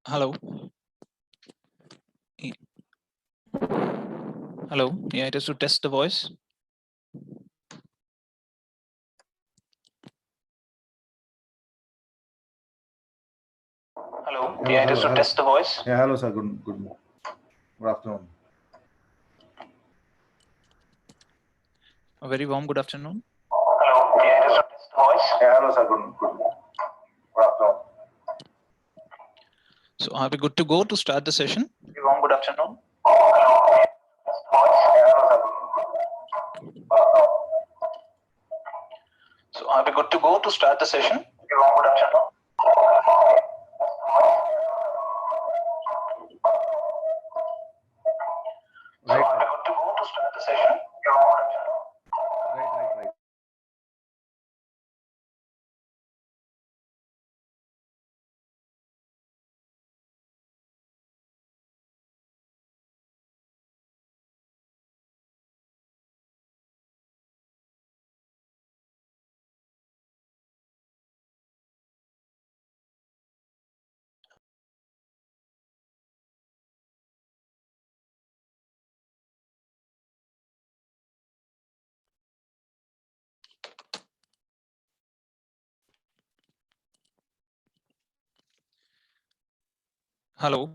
Hello. Hello. Yeah, it is to test the voice. Hello. Yeah, it is to test the voice. Yeah, hello, sir. Good afternoon. A very warm good afternoon. Hello. Yeah, it is to test the voice. Yeah, hello, sir. Good afternoon. So are we good to go to start the session? Very warm good afternoon. Hello. Yeah, test the voice. Yeah, hello, sir. Good afternoon. So are we good to go to start the session? Very warm good afternoon. So are we good to go to start the session? Very warm good afternoon. Right. Hello.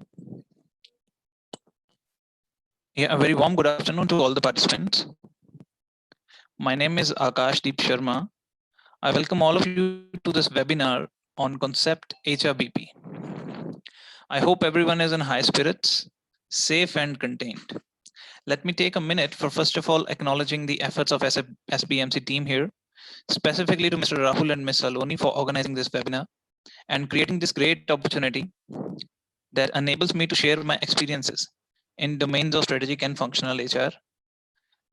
Yeah, a very warm good afternoon to all the participants. My name is Akash Deep Sharma. I welcome all of you to this webinar on concept HRBP. I hope everyone is in high spirits, safe and contained. Let me take a minute for first of all acknowledging the efforts of SBMC team here, specifically to Mr. Rahul and Ms. Saloni for organizing this webinar and creating this great opportunity that enables me to share my experiences in domains of strategic and functional HR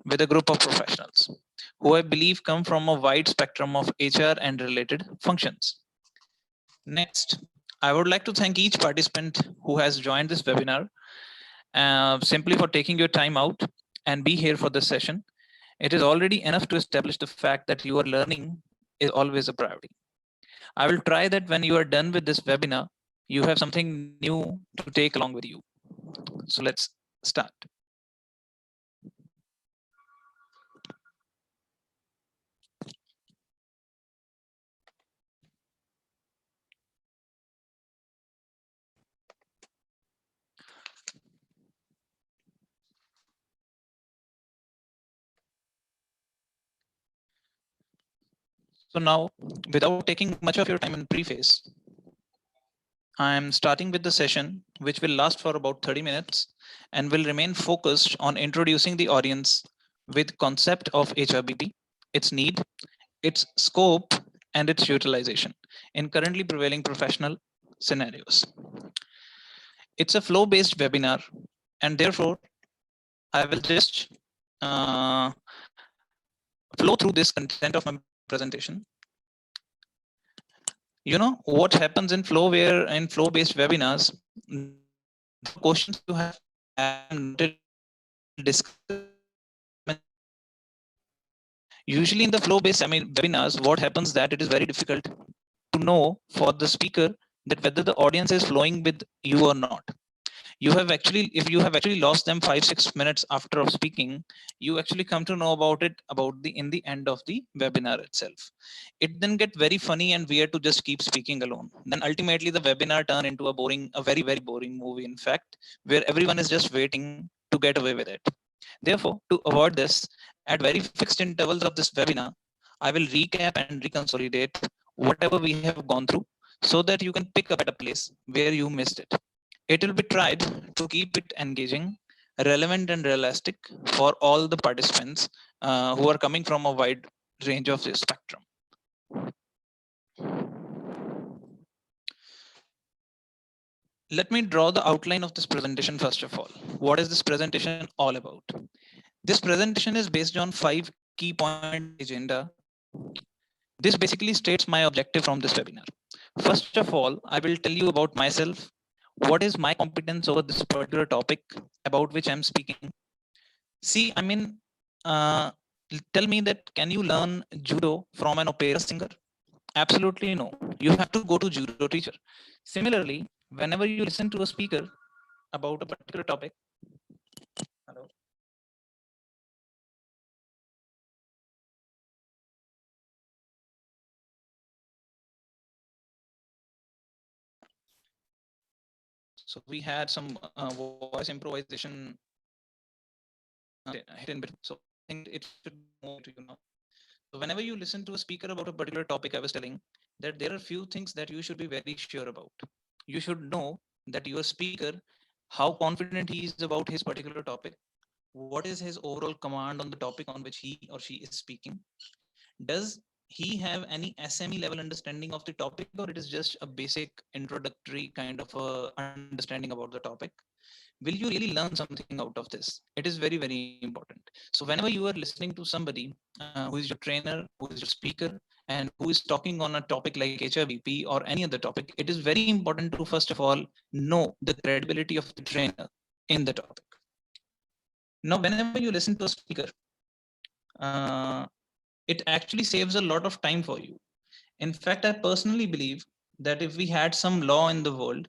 with a group of professionals who I believe come from a wide spectrum of HR and related functions. Next, I would like to thank each participant who has joined this webinar simply for taking your time out and be here for this session. It is already enough to establish the fact that your learning is always a priority. I will try that when you are done with this webinar, you have something new to take along with you. So let's start. So now, without taking much of your time in preface, I'm starting with the session, which will last for about 30 minutes and will remain focused on introducing the audience with concept of HRBP, its need, its scope, and its utilization in currently prevailing professional scenarios. It's a flow-based webinar, and therefore I will just flow through this content of my presentation. You know what happens in flow, where in flow-based webinars, the questions you have usually in the flow-based webinars, what happens that it is very difficult to know for the speaker that whether the audience is flowing with you or not. You have actually, if you have actually lost them 5-6 minutes after of speaking, you actually come to know about it in the end of the webinar itself. It then get very funny and weird to just keep speaking alone. Then ultimately the webinar turn into a very boring movie, in fact, where everyone is just waiting to get away with it. Therefore, to avoid this, at very fixed intervals of this webinar, I will recap and reconsolidate whatever we have gone through so that you can pick up at a place where you missed it. It will be tried to keep it engaging, relevant, and realistic for all the participants who are coming from a wide range of the spectrum. Let me draw the outline of this presentation first of all. What is this presentation all about? This presentation is based on 5 key point agenda. This basically states my objective from this webinar. First of all, I will tell you about myself. What is my competence over this particular topic about which I'm speaking? See, tell me that can you learn judo from an opera singer? Absolutely no. You have to go to judo teacher. Similarly, whenever you listen to a speaker about a particular topic, hello, so we had some voice improvisation hidden bit, so I think it should be more to you now. So whenever you listen to a speaker about a particular topic, I was telling that there are few things that you should be very sure about. You should know that your speaker, how confident he is about his particular topic, what is his overall command on the topic on which he or she is speaking. Does he have any SME level understanding of the topic, or it is just a basic introductory kind of understanding about the topic? Will you really learn something out of this? It is very, very important. So whenever you are listening to somebody who is your trainer, who is your speaker, and who is talking on a topic like HRBP or any other topic, it is very important to first of all know the credibility of the trainer in the topic. Now, whenever you listen to a speaker, uh, it actually saves a lot of time for you. In fact, I personally believe that if we had some law in the world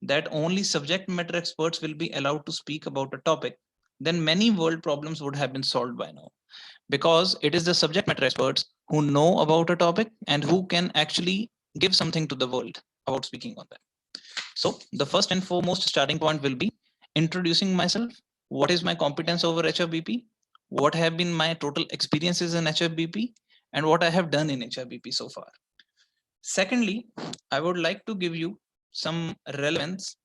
that only subject matter experts will be allowed to speak about a topic, then many world problems would have been solved by now. Because it is the subject matter experts who know about a topic and who can actually give something to the world about speaking on that. So, the first and foremost starting point will be introducing myself. What is my competence over HRBP? What have been my total experiences in HRBP? And what I have done in HRBP so far. Secondly, I would like to give you some relevance,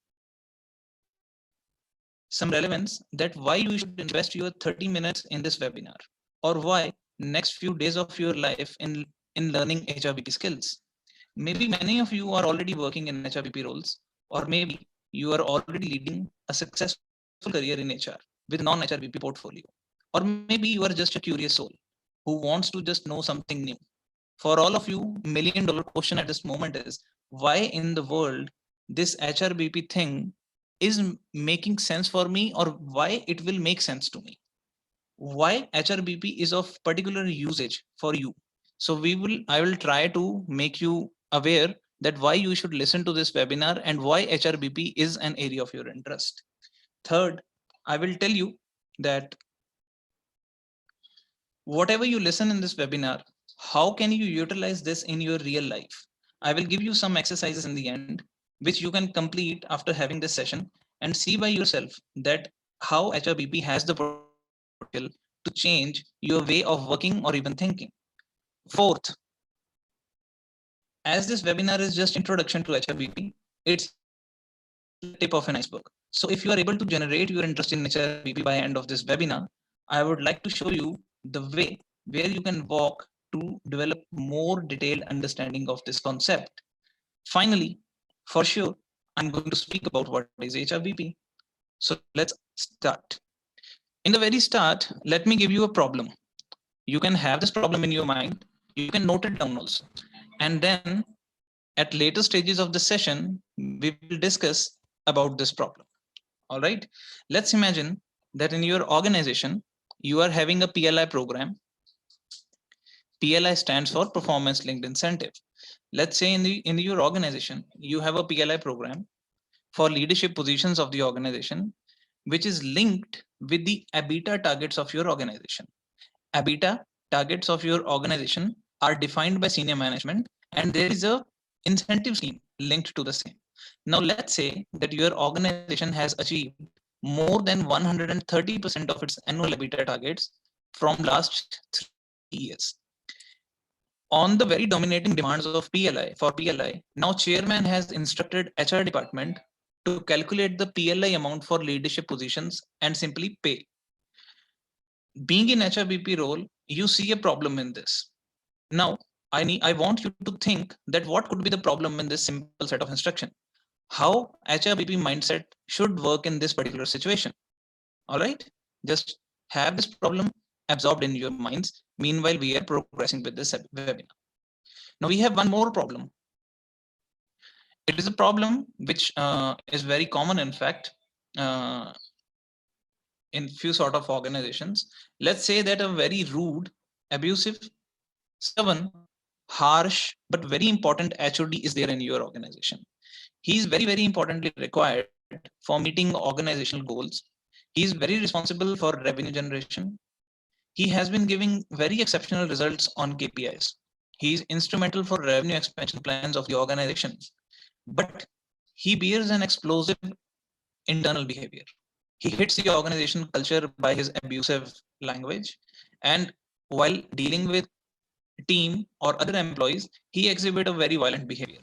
that why you should invest your 30 minutes in this webinar, or why next few days of your life in learning HRBP skills. Maybe many of you are already working in HRBP roles, or maybe you are already leading a successful career in HR with non-HRBP portfolio, or maybe you are just a curious soul who wants to just know something new. For all of you, $1 million question at this moment is why in the world this HRBP thing is making sense for me, or why it will make sense to me. Why HRBP is of particular usage for you. So I will try to make you aware that why you should listen to this webinar and why HRBP is an area of your interest. Third, I will tell you that whatever you listen in this webinar, how can you utilize this in your real life? I will give you some exercises in the end, which you can complete after having this session and see by yourself that how HRBP has the potential to change your way of working or even thinking. Fourth, as this webinar is just introduction to HRBP, it's just the tip of an iceberg. So if you are able to generate your interest in HRBP by end of this webinar, I would like to show you the way where you can walk to develop more detailed understanding of this concept. Finally, for sure, I'm going to speak about what is HRBP. So let's start. In the very start, let me give you a problem. You can have this problem in your mind. You can note it down also. And then at later stages of the session, we will discuss about this problem. All right. Let's imagine that in your organization, you are having a PLI program. PLI stands for performance linked incentive. Let's say in your organization, you have a PLI program for leadership positions of the organization, which is linked with the EBITDA targets of your organization. EBITDA targets of your organization are defined by senior management, and there is a incentive scheme linked to the same. Now let's say that your organization has achieved more than 130% of its annual EBITDA targets from last 3 years. On the very dominating demands of PLI, now chairman has instructed HR department to calculate the PLI amount for leadership positions and simply pay. Being in HRBP role, you see a problem in this. Now, I want you to think that what could be the problem in this simple set of instruction? How HRBP mindset should work in this particular situation. All right, just have this problem absorbed in your minds. Meanwhile, we are progressing with this webinar. Now we have one more problem. It is a problem which is very common, in fact, uh, in few sort of organizations. Let's say that a very rude, abusive, stubborn, harsh, but very important HOD is there in your organization. He is very, very importantly required for meeting organizational goals. He is very responsible for revenue generation. He has been giving very exceptional results on KPIs. He is instrumental for revenue expansion plans of the organization, but he bears an explosive internal behavior. He hits the organization culture by his abusive language, and while dealing with team or other employees, he exhibits a very violent behavior.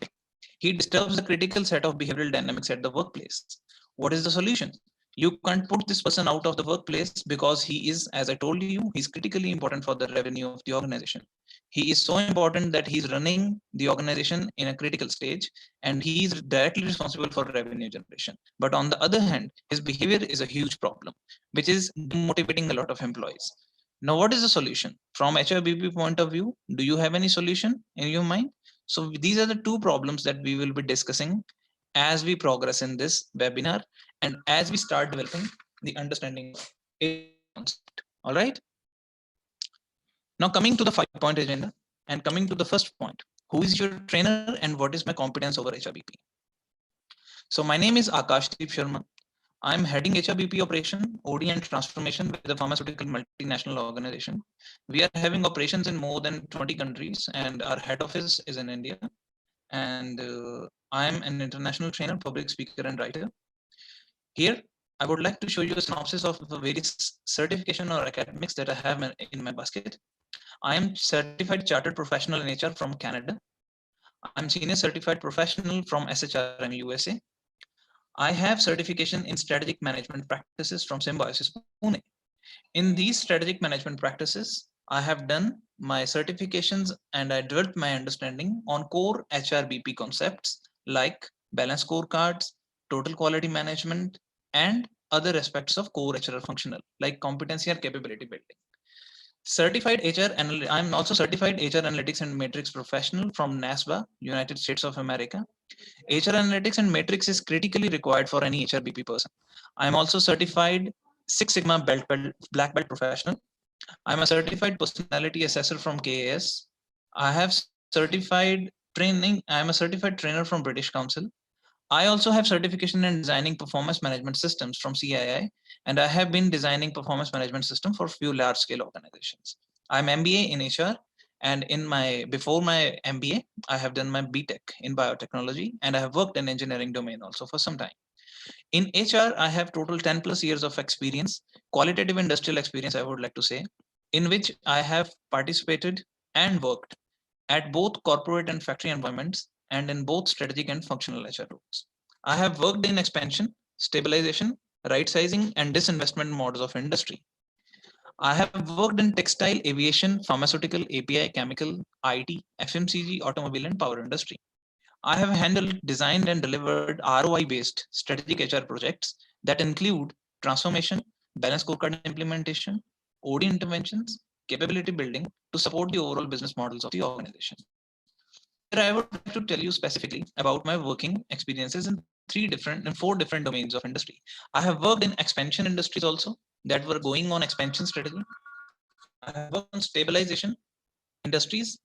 He disturbs the critical set of behavioral dynamics at the workplace. What is the solution? You can't put this person out of the workplace because he is, as I told you, he's critically important for the revenue of the organization. He is so important that he's running the organization in a critical stage and he is directly responsible for revenue generation. But on the other hand, his behavior is a huge problem, which is demotivating a lot of employees. Now, what is the solution? From HRBP point of view, do you have any solution in your mind? So these are the two problems that we will be discussing as we progress in this webinar and as we start developing the understanding of a concept. All right. Now coming to the 5-point agenda and coming to the first point, who is your trainer and what is my competence over HRBP? So my name is Akashdeep Sharma. I'm heading HRBP operation, OD and transformation with the pharmaceutical multinational organization. We are having operations in more than 20 countries and our head office is in India. And I'm an international trainer, public speaker and writer. Here, I would like to show you a synopsis of the various certification or academics that I have in my basket. I am certified chartered professional in HR from Canada. I'm senior certified professional from SHRM USA. I have certification in strategic management practices from Symbiosis Pune. In these strategic management practices, I have done my certifications and I developed my understanding on core HRBP concepts like balance scorecards, total quality management, and other aspects of core HR functional like competency and capability building. Certified HR I'm also certified HR analytics and matrix professional from NASBA, United States of America. HR analytics and matrix is critically required for any HRBP person. I'm also certified Six Sigma black belt professional. I'm a certified personality assessor from KAS. I have certified training. I'm a certified trainer from British Council. I also have certification in designing performance management systems from CII, and I have been designing performance management system for few large scale organizations. I'm MBA in HR, and before my MBA, I have done my BTech in biotechnology, and I have worked in engineering domain also for some time. In HR, I have total 10 plus years of experience, qualitative industrial experience, I would like to say, in which I have participated and worked at both corporate and factory environments and in both strategic and functional HR roles. I have worked in expansion, stabilization, right sizing, and disinvestment modes of industry. I have worked in textile, aviation, pharmaceutical, API, chemical, IT, FMCG, automobile, and power industry. I have handled, designed, and delivered ROI-based strategic HR projects that include transformation, balanced scorecard implementation, OD interventions, capability building to support the overall business models of the organization. Here, I would like to tell you specifically about my working experiences in four different domains of industry. I have worked in expansion industries also that were going on expansion strategy. I have worked on stabilization industries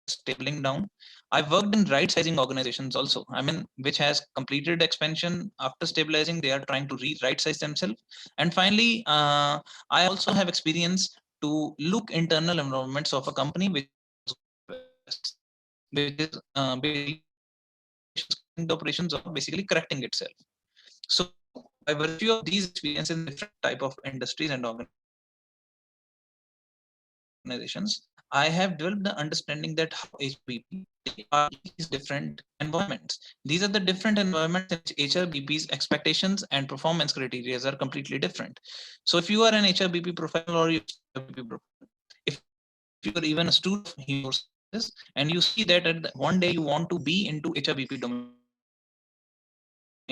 stabling down. I've worked in right sizing organizations also. I mean, which has completed expansion after stabilizing, they are trying to right size themselves. And finally, I also have experience to look internal environments of a company which is the operations of basically correcting itself. So by virtue of these experiences in different type of industries and organizations, I have developed the understanding that how HRBP are these different environments. These are the different environments in which HRBP's expectations and performance criteria are completely different. So if you are an HRBP professional or if you are even a student of human resources and you see that one day you want to be into HRBP domain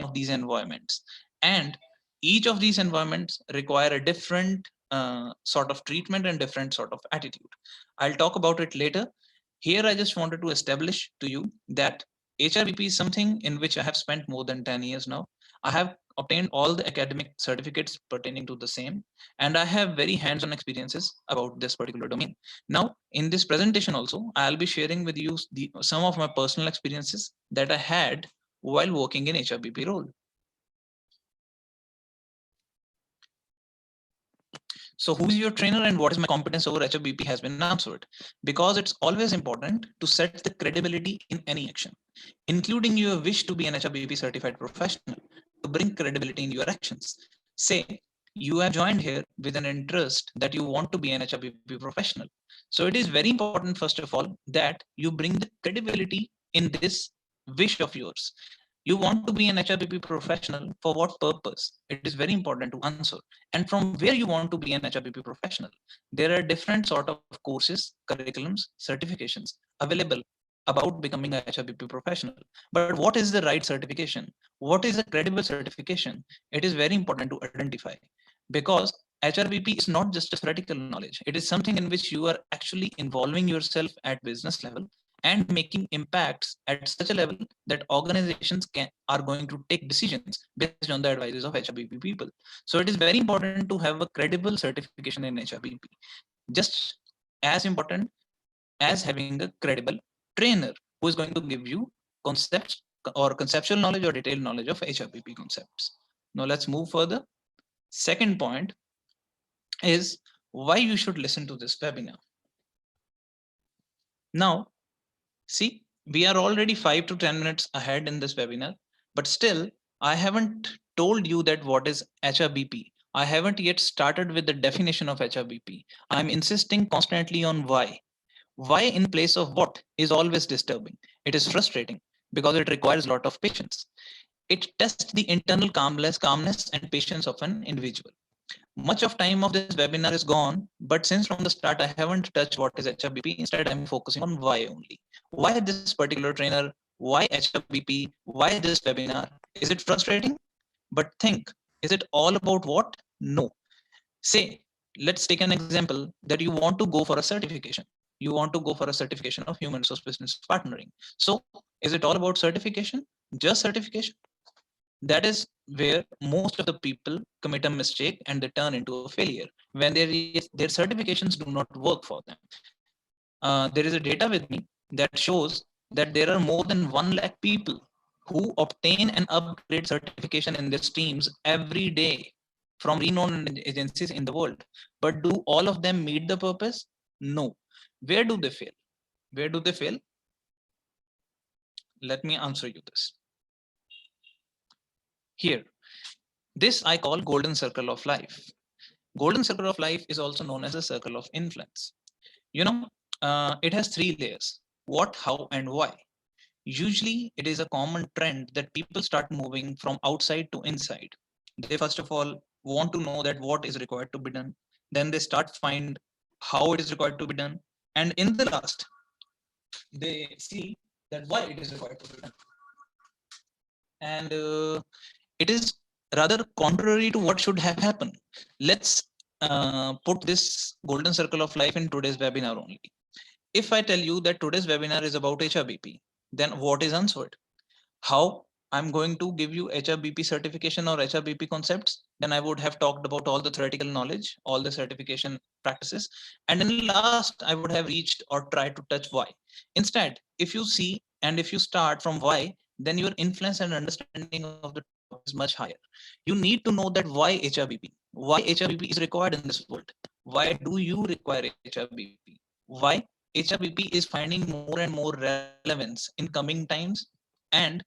of these environments, and each of these environments require a different sort of treatment and different sort of attitude. I'll talk about it later. Here, I just wanted to establish to you that HRBP is something in which I have spent more than 10 years now. I have obtained all the academic certificates pertaining to the same, and I have very hands-on experiences about this particular domain. Now, in this presentation also, I'll be sharing with you some of my personal experiences that I had while working in HRBP role. So who's your trainer and what is my competence over HRBP has been answered. Because it's always important to set the credibility in any action, including your wish to be an HRBP certified professional, to bring credibility in your actions. Say you have joined here with an interest that you want to be an HRBP professional. So it is very important, first of all, that you bring the credibility in this wish of yours. You want to be an HRBP professional for what purpose? It is very important to answer. And from where you want to be an HRBP professional. There are different sort of courses, curriculums, certifications available about becoming a HRBP professional. But what is the right certification? What is a credible certification? It is very important to identify, because HRBP is not just a theoretical knowledge. It is something in which you are actually involving yourself at business level and making impacts at such a level that organizations are going to take decisions based on the advices of HRBP people. So it is very important to have a credible certification in HRBP, just as important as having a credible trainer who is going to give you concepts or conceptual knowledge or detailed knowledge of HRBP concepts. Now let's move further. Second point is why you should listen to this webinar. Now, see, we are already 5 to 10 minutes ahead in this webinar, but still I haven't told you that what is HRBP. I haven't yet started with the definition of HRBP. I'm insisting constantly on why. Why in place of what is always disturbing. It is frustrating because it requires a lot of patience. It tests the internal calmness and patience of an individual. Much of time of this webinar is gone, but since from the start I haven't touched what is HRBP, instead I'm focusing on why only. Why this particular trainer? Why HRBP? Why this webinar? Is it frustrating? But think, is it all about what? No. Say, let's take an example that you want to go for a certification. You want to go for a certification of human resource business partnering. So is it all about certification? Just certification? That is where most of the people commit a mistake and they turn into a failure when their certifications do not work for them. There is a data with me that shows that there are more than 1 lakh people who obtain and upgrade certification in their streams every day from renowned agencies in the world. But do all of them meet the purpose? No. Where do they fail? Where do they fail? Let me answer you this. Here, this I call golden circle of life. Golden circle of life is also known as a circle of influence. You know, it has 3 layers: what, how, and why. Usually, it is a common trend that people start moving from outside to inside. They first of all want to know that what is required to be done. Then they start find how it is required to be done. And in the last, they see that why it is required to be done. And it is rather contrary to what should have happened. Let's put this golden circle of life in today's webinar only. If I tell you that today's webinar is about HRBP, then what is answered? How I'm going to give you HRBP certification or HRBP concepts, then I would have talked about all the theoretical knowledge, all the certification practices, and in last I would have reached or tried to touch why. Instead, if you see and if you start from why, then your influence and understanding of the topic is much higher. You need to know that why HRBP, why HRBP is required in this world. Why do you require HRBP? Why HRBP is finding more and more relevance in coming times, and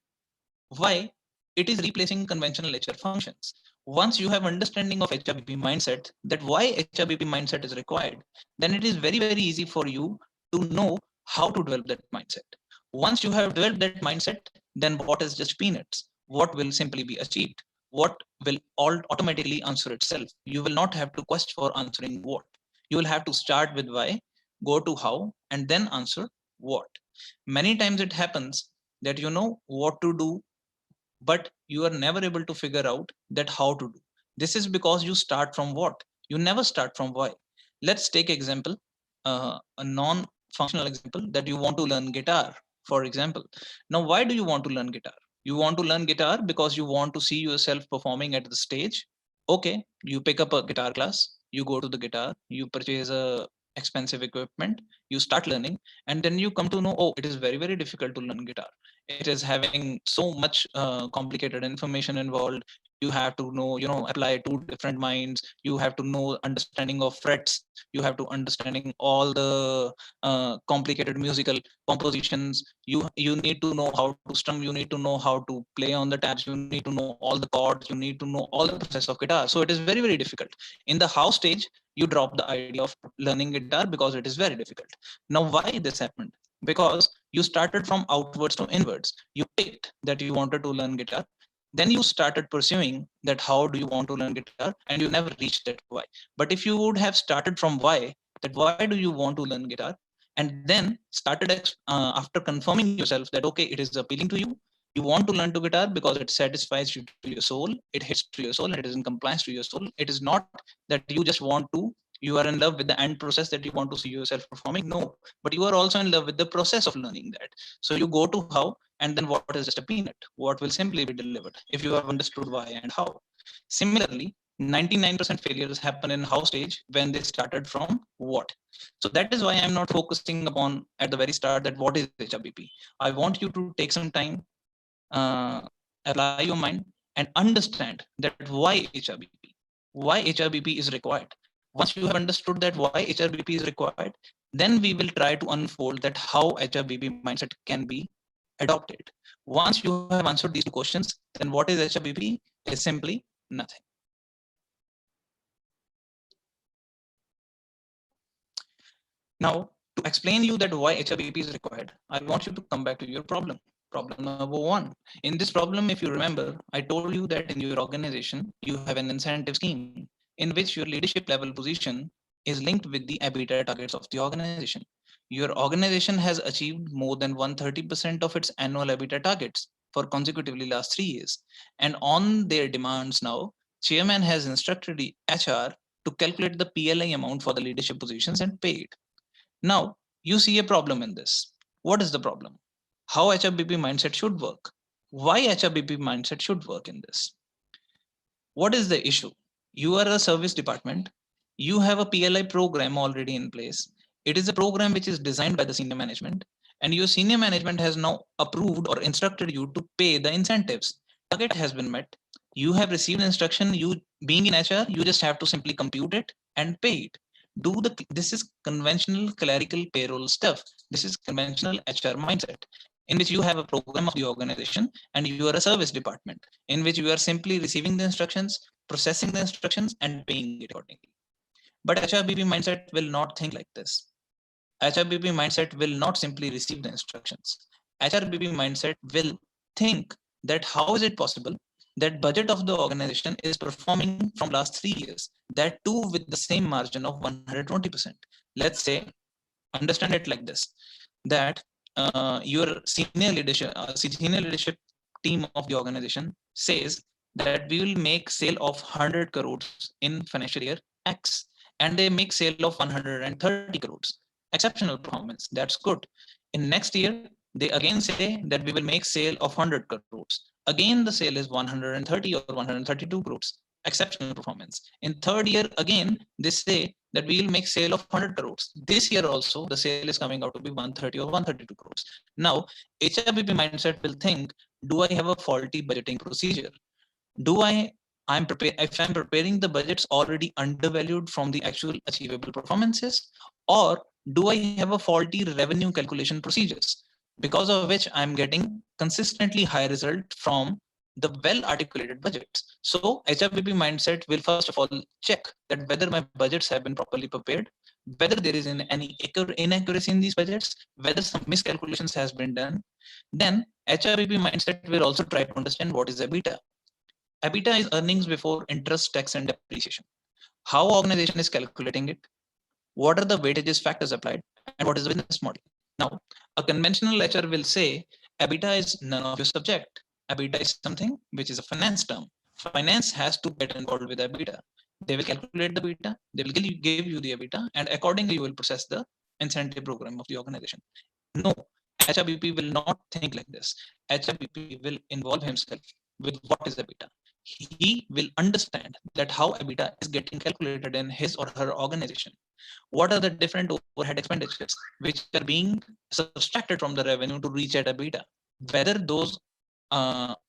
why it is replacing conventional HR functions. Once you have understanding of HRBP mindset, that why HRBP mindset is required, then it is very, very easy for you to know how to develop that mindset. Once you have developed that mindset, then what is just peanuts? What will simply be achieved? What will automatically answer itself? You will not have to quest for answering what. You will have to start with why, go to how, and then answer what. Many times it happens that you know what to do, but you are never able to figure out that how to do. This is because you start from what? You never start from why. Let's take example, a non-functional example, that you want to learn guitar, for example. Now, why do you want to learn guitar? You want to learn guitar because you want to see yourself performing at the stage. Okay, you pick up a guitar class, you go to the guitar, you purchase a expensive equipment, you start learning, and then you come to know, oh, it is very, very difficult to learn guitar. It is having so much complicated information involved. You have to know, apply two different minds. You have to know understanding of frets. You have to understanding all the complicated musical compositions. You need to know how to strum, you need to know how to play on the tabs, you need to know all the chords, you need to know all the process of guitar. So it is very, very difficult. In the how stage, you drop the idea of learning guitar because it is very difficult. Now why this happened? Because you started from outwards to inwards. You picked that you wanted to learn guitar, then you started pursuing that how do you want to learn guitar, and you never reached that why. But if you would have started from why, that why do you want to learn guitar, and then started after confirming yourself that okay, it is appealing to you, you want to learn to guitar because it satisfies you to your soul, it hits to your soul, and it is in compliance to your soul. It is not that you just want to, you are in love with the end process that you want to see yourself performing. No, but you are also in love with the process of learning that. So you go to how, and then what is just a peanut, what will simply be delivered if you have understood why and how. Similarly, 99% failures happen in how stage when they started from what. So that is why I'm not focusing upon at the very start that what is HRBP. I want you to take some time, uh, apply your mind, and understand that why HRBP, why HRBP is required. Once you have understood that why HRBP is required, then we will try to unfold that how HRBP mindset can be adopted. Once you have answered these two questions, then what is HRBP is simply nothing. Now, to explain you that why HRBP is required, I want you to come back to your problem. Problem number one. In this problem, if you remember, I told you that in your organization, you have an incentive scheme in which your leadership level position is linked with the EBITDA targets of the organization. Your organization has achieved more than 130% of its annual EBITDA targets for consecutively last 3 years. And on their demands now, chairman has instructed the HR to calculate the PLI amount for the leadership positions and pay it. Now, you see a problem in this. What is the problem? How HRBP mindset should work? Why HRBP mindset should work in this? What is the issue? You are a service department. You have a PLI program already in place. It is a program which is designed by the senior management, and your senior management has now approved or instructed you to pay the incentives. Target has been met. You have received instruction. You being in HR, you just have to simply compute it and pay it. This is conventional clerical payroll stuff. This is conventional HR mindset in which you have a program of the organization and you are a service department in which you are simply receiving the instructions, processing the instructions, and paying it accordingly. But HRBP mindset will not think like this. HRBP mindset will not simply receive the instructions. HRBP mindset will think that how is it possible that budget of the organization is performing from last 3 years, that too with the same margin of 120%. Let's say, understand it like this, that your senior leadership team of the organization says that we will make sale of 100 crores in financial year X, and they make sale of 130 crores. Exceptional performance, that's good. In next year, they again say that we will make sale of 100 crores. Again, the sale is 130 or 132 crores. Exceptional performance. In third year, again, they say that we will make sale of 100 crores. This year also, the sale is coming out to be 130 or 132 crores. Now, HRBP mindset will think, do I have a faulty budgeting procedure? Do if I'm preparing the budgets already undervalued from the actual achievable performances, or do I have a faulty revenue calculation procedures because of which I'm getting consistently high result from the well articulated budgets? So HRBP mindset will first of all check that whether my budgets have been properly prepared, whether there is any inaccuracy in these budgets, whether some miscalculations has been done. Then HRBP mindset will also try to understand what is EBITDA. EBITDA is earnings before interest, tax, and depreciation. How organization is calculating it? What are the weightages factors applied? And what is the business model? Now, a conventional HR will say EBITDA is none of your subject. EBITDA is something which is a finance term. Finance has to get involved with EBITDA. They will calculate the EBITDA, they will give you the EBITDA, and accordingly you will process the incentive program of the organization. No, HRBP will not think like this. HRBP will involve himself with what is EBITDA. He will understand that how EBITDA is getting calculated in his or her organization. What are the different overhead expenditures which are being subtracted from the revenue to reach at EBITDA? Whether those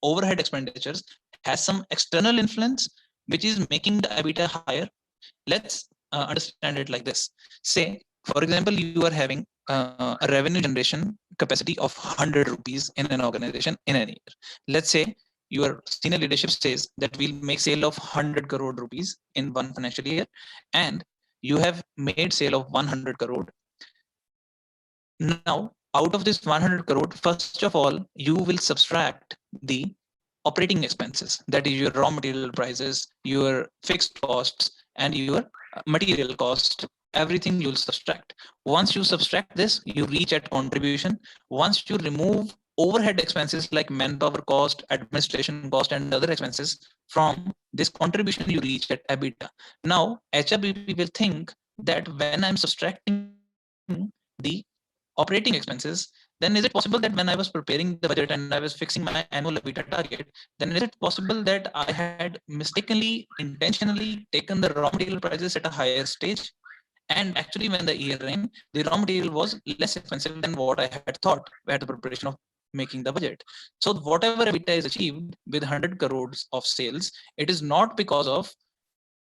overhead expenditures has some external influence which is making the EBITDA higher. Let's understand it like this. Say, for example, you are having a revenue generation capacity of 100 rupees in an organization in a year. Let's say your senior leadership says that we'll make sale of 100 crore rupees in one financial year, and you have made sale of 100 crore. Now, out of this 100 crore, first of all, you will subtract the operating expenses, that is your raw material prices, your fixed costs, and your material cost. Everything you'll subtract. Once you subtract this, you reach at contribution. Once you remove overhead expenses like manpower cost, administration cost, and other expenses from this contribution, you reach at EBITDA. Now, HRBP will think that when I'm subtracting the operating expenses, then is it possible that when I was preparing the budget and I was fixing my annual EBITDA target, then is it possible that I had mistakenly, intentionally taken the raw material prices at a higher stage? And actually, when the year end, the raw material was less expensive than what I had thought at the preparation of making the budget. So whatever EBITDA is achieved with 100 crores of sales, it is not because of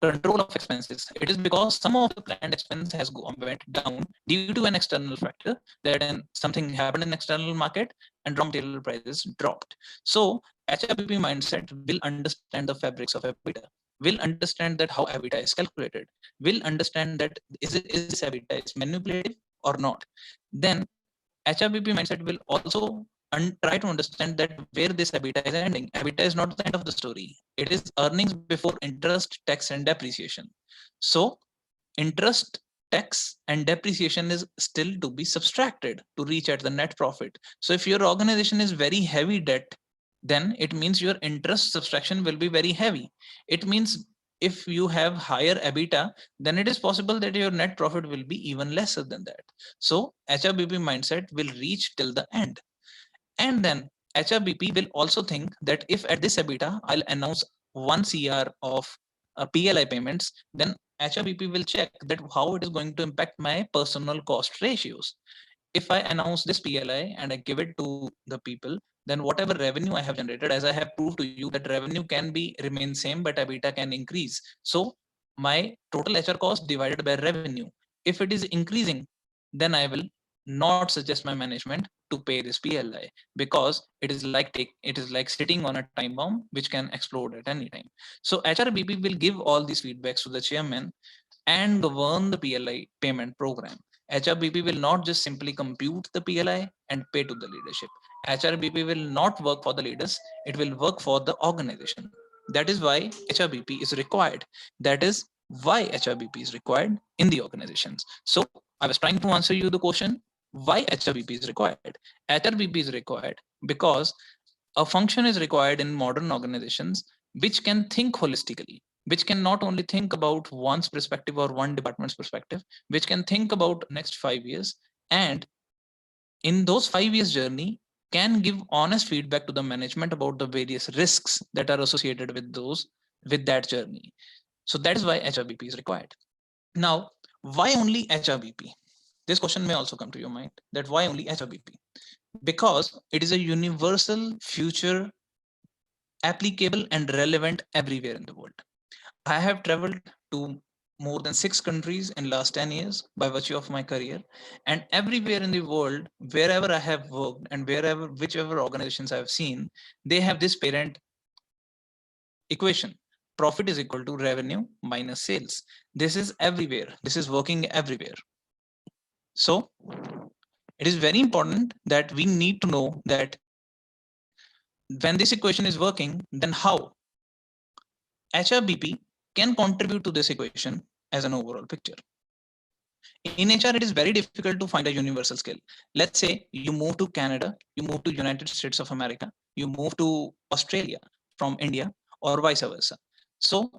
control of expenses. It is because some of the planned expense has went down due to an external factor, that something happened in external market and raw material prices dropped. So HRBP mindset will understand the fabrics of EBITDA, will understand that how EBITDA is calculated, will understand that is this EBITDA is manipulative or not. Then HRBP mindset will also try to understand that where this EBITDA is ending. EBITDA is not the end of the story. It is earnings before interest, tax, and depreciation. So interest, tax, and depreciation is still to be subtracted to reach at the net profit. So if your organization is very heavy debt, then it means your interest subtraction will be very heavy. It means if you have higher EBITDA, then it is possible that your net profit will be even lesser than that. So HRBP mindset will reach till the end. And then HRBP will also think that if at this EBITDA, I'll announce 1 CR of PLI payments, then HRBP will check that how it is going to impact my personal cost ratios. If I announce this PLI and I give it to the people, then whatever revenue I have generated, as I have proved to you that revenue can be remain same, but EBITDA can increase. So my total HR cost divided by revenue, if it is increasing, then I will not suggest my management to pay this PLI, because it is like sitting on a time bomb which can explode at any time. So HRBP will give all these feedbacks to the chairman and govern the PLI payment program. HRBP will not just simply compute the PLI and pay to the leadership. HRBP will not work for the leaders, it will work for the organization. That is why HRBP is required. That is why HRBP is required in the organizations. So I was trying to answer you the question, why HRBP is required. HRBP is required because a function is required in modern organizations which can think holistically, which can not only think about one's perspective or one department's perspective, which can think about next 5 years, and in those 5 years journey can give honest feedback to the management about the various risks that are associated with that journey. So that is why HRBP is required. Now, why only HRBP? This question may also come to your mind, that why only HRBP? Because it is a universal future applicable and relevant everywhere in the world. I have traveled to more than 6 countries in last 10 years by virtue of my career, and everywhere in the world, wherever I have worked and whichever organizations I have seen, they have this parent equation: profit is equal to revenue minus sales. This is everywhere. This is working everywhere. So it is very important that we need to know that when this equation is working, then how HRBP can contribute to this equation as an overall picture. In HR, it is very difficult to find a universal skill. Let's say you move to Canada, you move to United States of America, you move to Australia from India, or vice versa. So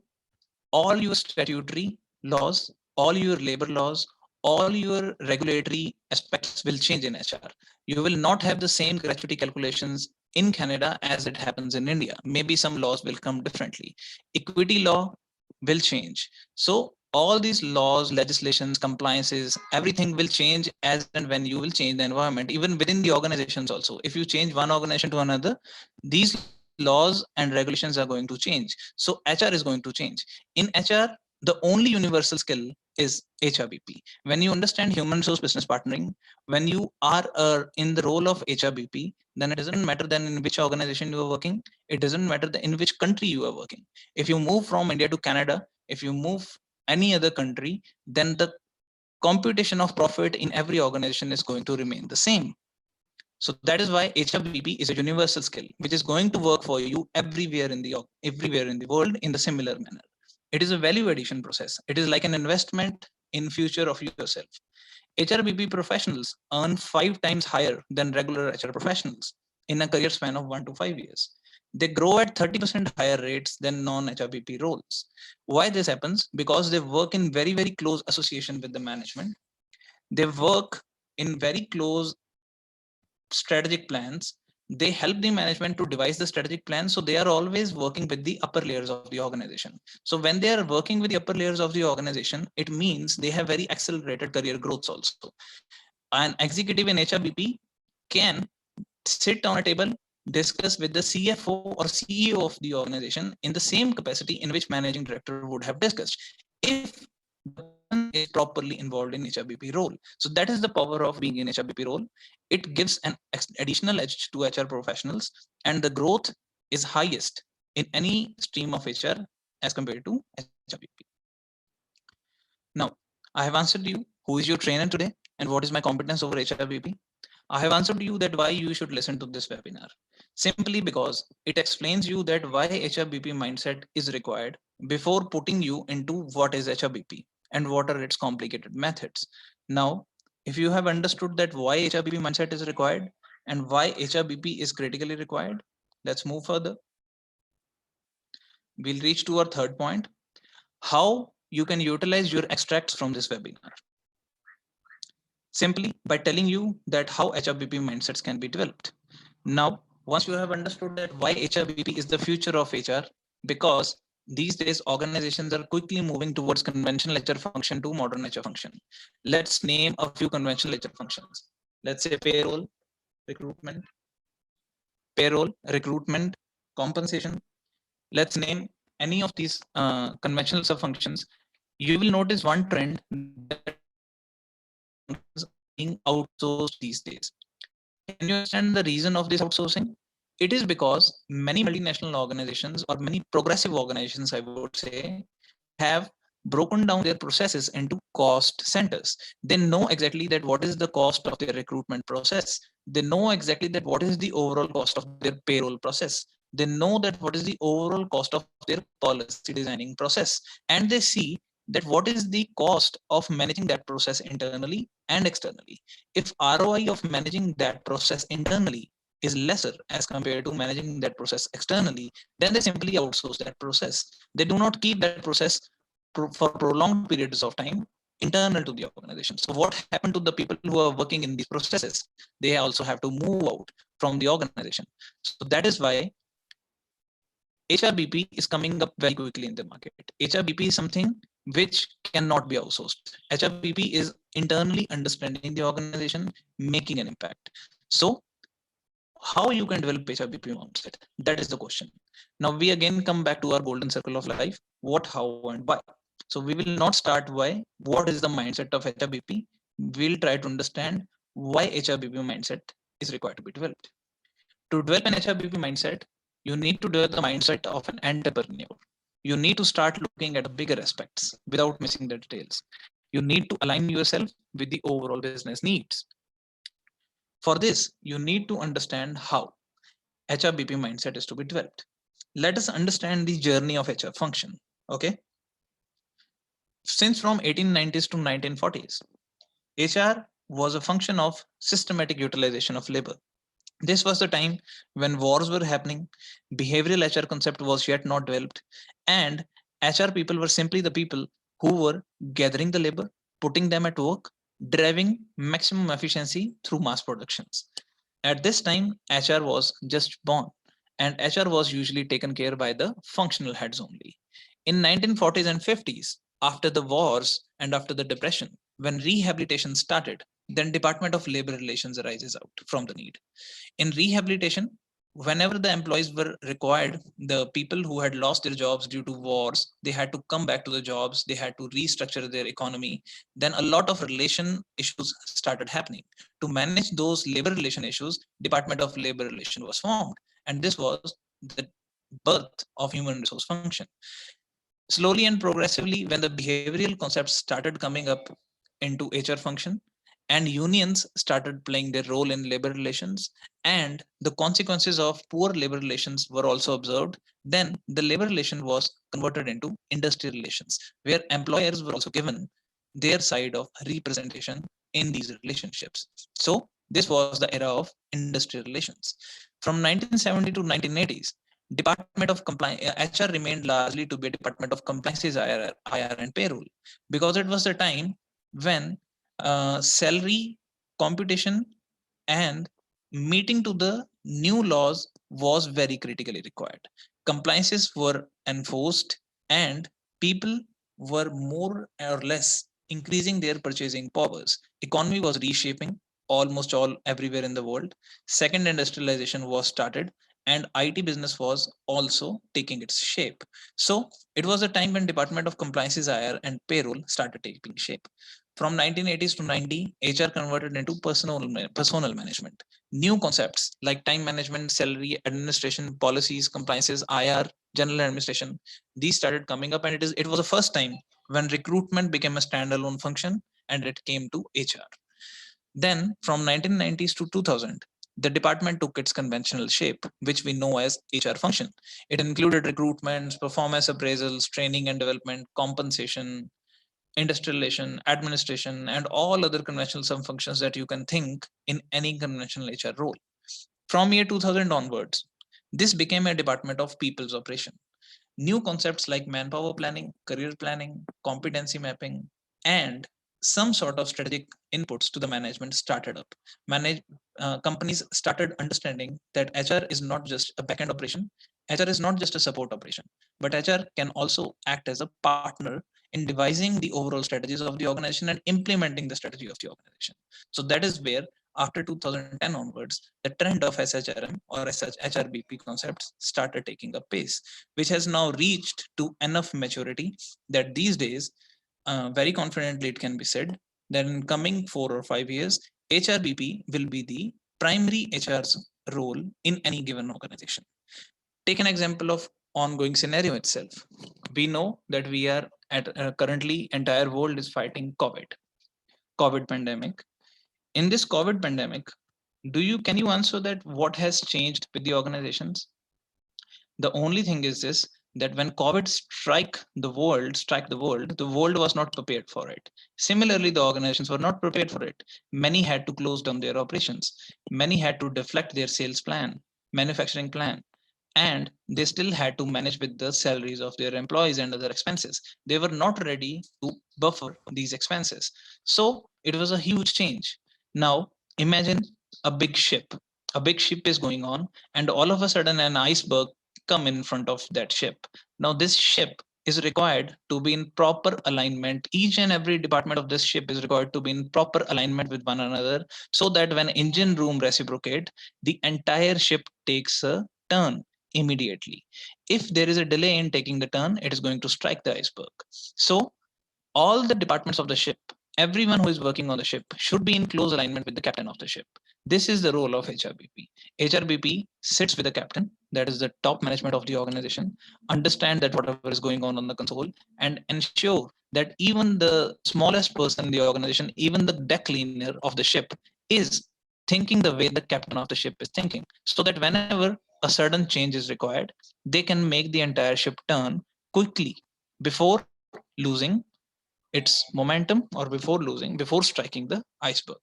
all your statutory laws, all your labor laws, all your regulatory aspects will change in HR. You will not have the same gratuity calculations in Canada as it happens in India. Maybe some laws will come differently. Equity law will change. So all these laws, legislations, compliances, everything will change as and when you will change the environment, even within the organizations also. If you change one organization to another, these laws and regulations are going to change. So HR is going to change. In HR, the only universal skill is HRBP. When you understand human resource business partnering, when you are in the role of HRBP, then it doesn't matter then in which organization you are working. It doesn't matter in which country you are working. If you move from India to Canada, if you move any other country, then the computation of profit in every organization is going to remain the same. So that is why HRBP is a universal skill, which is going to work for you everywhere in the world in the similar manner. It is a value addition process. It is like an investment in future of yourself. HRBP professionals earn 5 times higher than regular HR professionals in a career span of 1 to 5 years. They grow at 30% higher rates than non-HRBP roles. Why this happens? Because they work in very, very close association with the management. They work in very close strategic plans. They help the management to devise the strategic plan. So they are always working with the upper layers of the organization. So when they are working with the upper layers of the organization, it means they have very accelerated career growths also. An executive in HRBP can sit on a table, discuss with the CFO or CEO of the organization in the same capacity in which managing director would have discussed, if the person is properly involved in HRBP role. So that is the power of being in HRBP role. It gives an additional edge to HR professionals, and the growth is highest in any stream of HR as compared to HRBP. Now, I have answered you who is your trainer today and what is my competence over HRBP. I have answered you that why you should listen to this webinar. Simply because it explains you that why HRBP mindset is required before putting you into what is HRBP and what are its complicated methods. Now, if you have understood that why HRBP mindset is required and why HRBP is critically required, let's move further. We'll reach to our third point, how you can utilize your extracts from this webinar. Simply by telling you that how HRBP mindsets can be developed. Now, once you have understood that why HRBP is the future of HR, because these days organizations are quickly moving towards conventional HR function to modern HR function. Let's name a few conventional HR functions. Let's say recruitment, recruitment, compensation. Let's name any of these conventional sub functions. You will notice one trend that are being outsourced these days. Can you understand the reason of this outsourcing? It is because many multinational organizations or many progressive organizations, I would say, have broken down their processes into cost centers. They know exactly that what is the cost of their recruitment process. They know exactly that what is the overall cost of their payroll process. They know that what is the overall cost of their policy designing process. And they see that what is the cost of managing that process internally and externally. If ROI of managing that process internally is lesser as compared to managing that process externally, then they simply outsource that process. They do not keep that process for prolonged periods of time internal to the organization. So what happened to the people who are working in these processes? They also have to move out from the organization. So that is why HRBP is coming up very quickly in the market. HRBP is something which cannot be outsourced. HRBP is internally understanding the organization, making an impact. So how you can develop HRBP mindset? That is the question. Now we again come back to our golden circle of life. What, how, and why. So we will not start why. What is the mindset of HRBP? We'll try to understand why HRBP mindset is required to be developed. To develop an HRBP mindset, you need to develop the mindset of an entrepreneur. You need to start looking at the bigger aspects without missing the details. You need to align yourself with the overall business needs. For this, you need to understand how HRBP mindset is to be developed. Let us understand the journey of HR function. Okay. Since from 1890s to 1940s, HR was a function of systematic utilization of labor. This was the time when wars were happening, behavioral HR concept was yet not developed, and HR people were simply the people who were gathering the labor, putting them at work, driving maximum efficiency through mass productions. At this time, HR was just born, and HR was usually taken care by the functional heads only. In 1940s and 50s, after the wars and after the depression, when rehabilitation started, then Department of Labor Relations arises out from the need. In rehabilitation, whenever the employees were required, the people who had lost their jobs due to wars, they had to come back to the jobs, they had to restructure their economy. Then a lot of relation issues started happening. To manage those labor relation issues, Department of Labor Relation was formed, and this was the birth of human resource function. Slowly and progressively, when the behavioral concepts started coming up into HR function, and unions started playing their role in labor relations, and the consequences of poor labor relations were also observed, then the labor relation was converted into industry relations, where employers were also given their side of representation in these relationships. So this was the era of industrial relations. From 1970 to 1980s, Department of Compliance HR remained largely to be a Department of Compliances, IR and payroll, because it was the time when salary computation and meeting to the new laws was very critically required. Compliances were enforced, and people were more or less increasing their purchasing powers. Economy was reshaping almost all everywhere in the world. Second industrialization was started, and IT business was also taking its shape. So it was a time when Department of Compliances, IR and payroll started taking shape. From 1980s to 90, HR converted into personal management. New concepts like time management, salary, administration, policies, compliances, IR, general administration, these started coming up, and it was the first time when recruitment became a standalone function and it came to HR. Then from 1990s to 2000, the department took its conventional shape, which we know as HR function. It included recruitments, performance appraisals, training and development, compensation, industrialization, administration, and all other conventional sub functions that you can think in any conventional HR role. From year 2000 onwards, this became a department of people's operation. New concepts like manpower planning, career planning, competency mapping, and some sort of strategic inputs to the management started up. Companies started understanding that HR is not just a backend operation, HR is not just a support operation, but HR can also act as a partner in devising the overall strategies of the organization and implementing the strategy of the organization. So that is where after 2010 onwards, the trend of SHRM or HRBP concepts started taking up pace, which has now reached to enough maturity that these days, very confidently, it can be said that in coming 4 or 5 years, HRBP will be the primary HR's role in any given organization. Take an example of ongoing scenario itself. We know that we are at currently entire world is fighting COVID pandemic. In this COVID pandemic, can you answer that what has changed with the organizations? The only thing is this, that when COVID the world was not prepared for it. Similarly, the organizations were not prepared for it. Many had to close down their operations. Many had to deflect their sales plan, manufacturing plan, and they still had to manage with the salaries of their employees and other expenses. They were not ready to buffer these expenses. So it was a huge change. Now imagine a big ship. A big ship is going on, and all of a sudden an iceberg come in front of that ship. Now this ship is required to be in proper alignment. Each and every department of this ship is required to be in proper alignment with one another, so that when engine room reciprocate, the entire ship takes a turn immediately. If there is a delay in taking the turn, it is going to strike the iceberg. So all the departments of the ship, everyone who is working on the ship should be in close alignment with the captain of the ship. This is the role of HRBP. HRBP sits with the captain, that is the top management of the organization, understand that whatever is going on the console, and ensure that even the smallest person in the organization, even the deck cleaner of the ship, is thinking the way the captain of the ship is thinking, so that whenever a sudden change is required, they can make the entire ship turn quickly before losing its momentum or before striking the iceberg.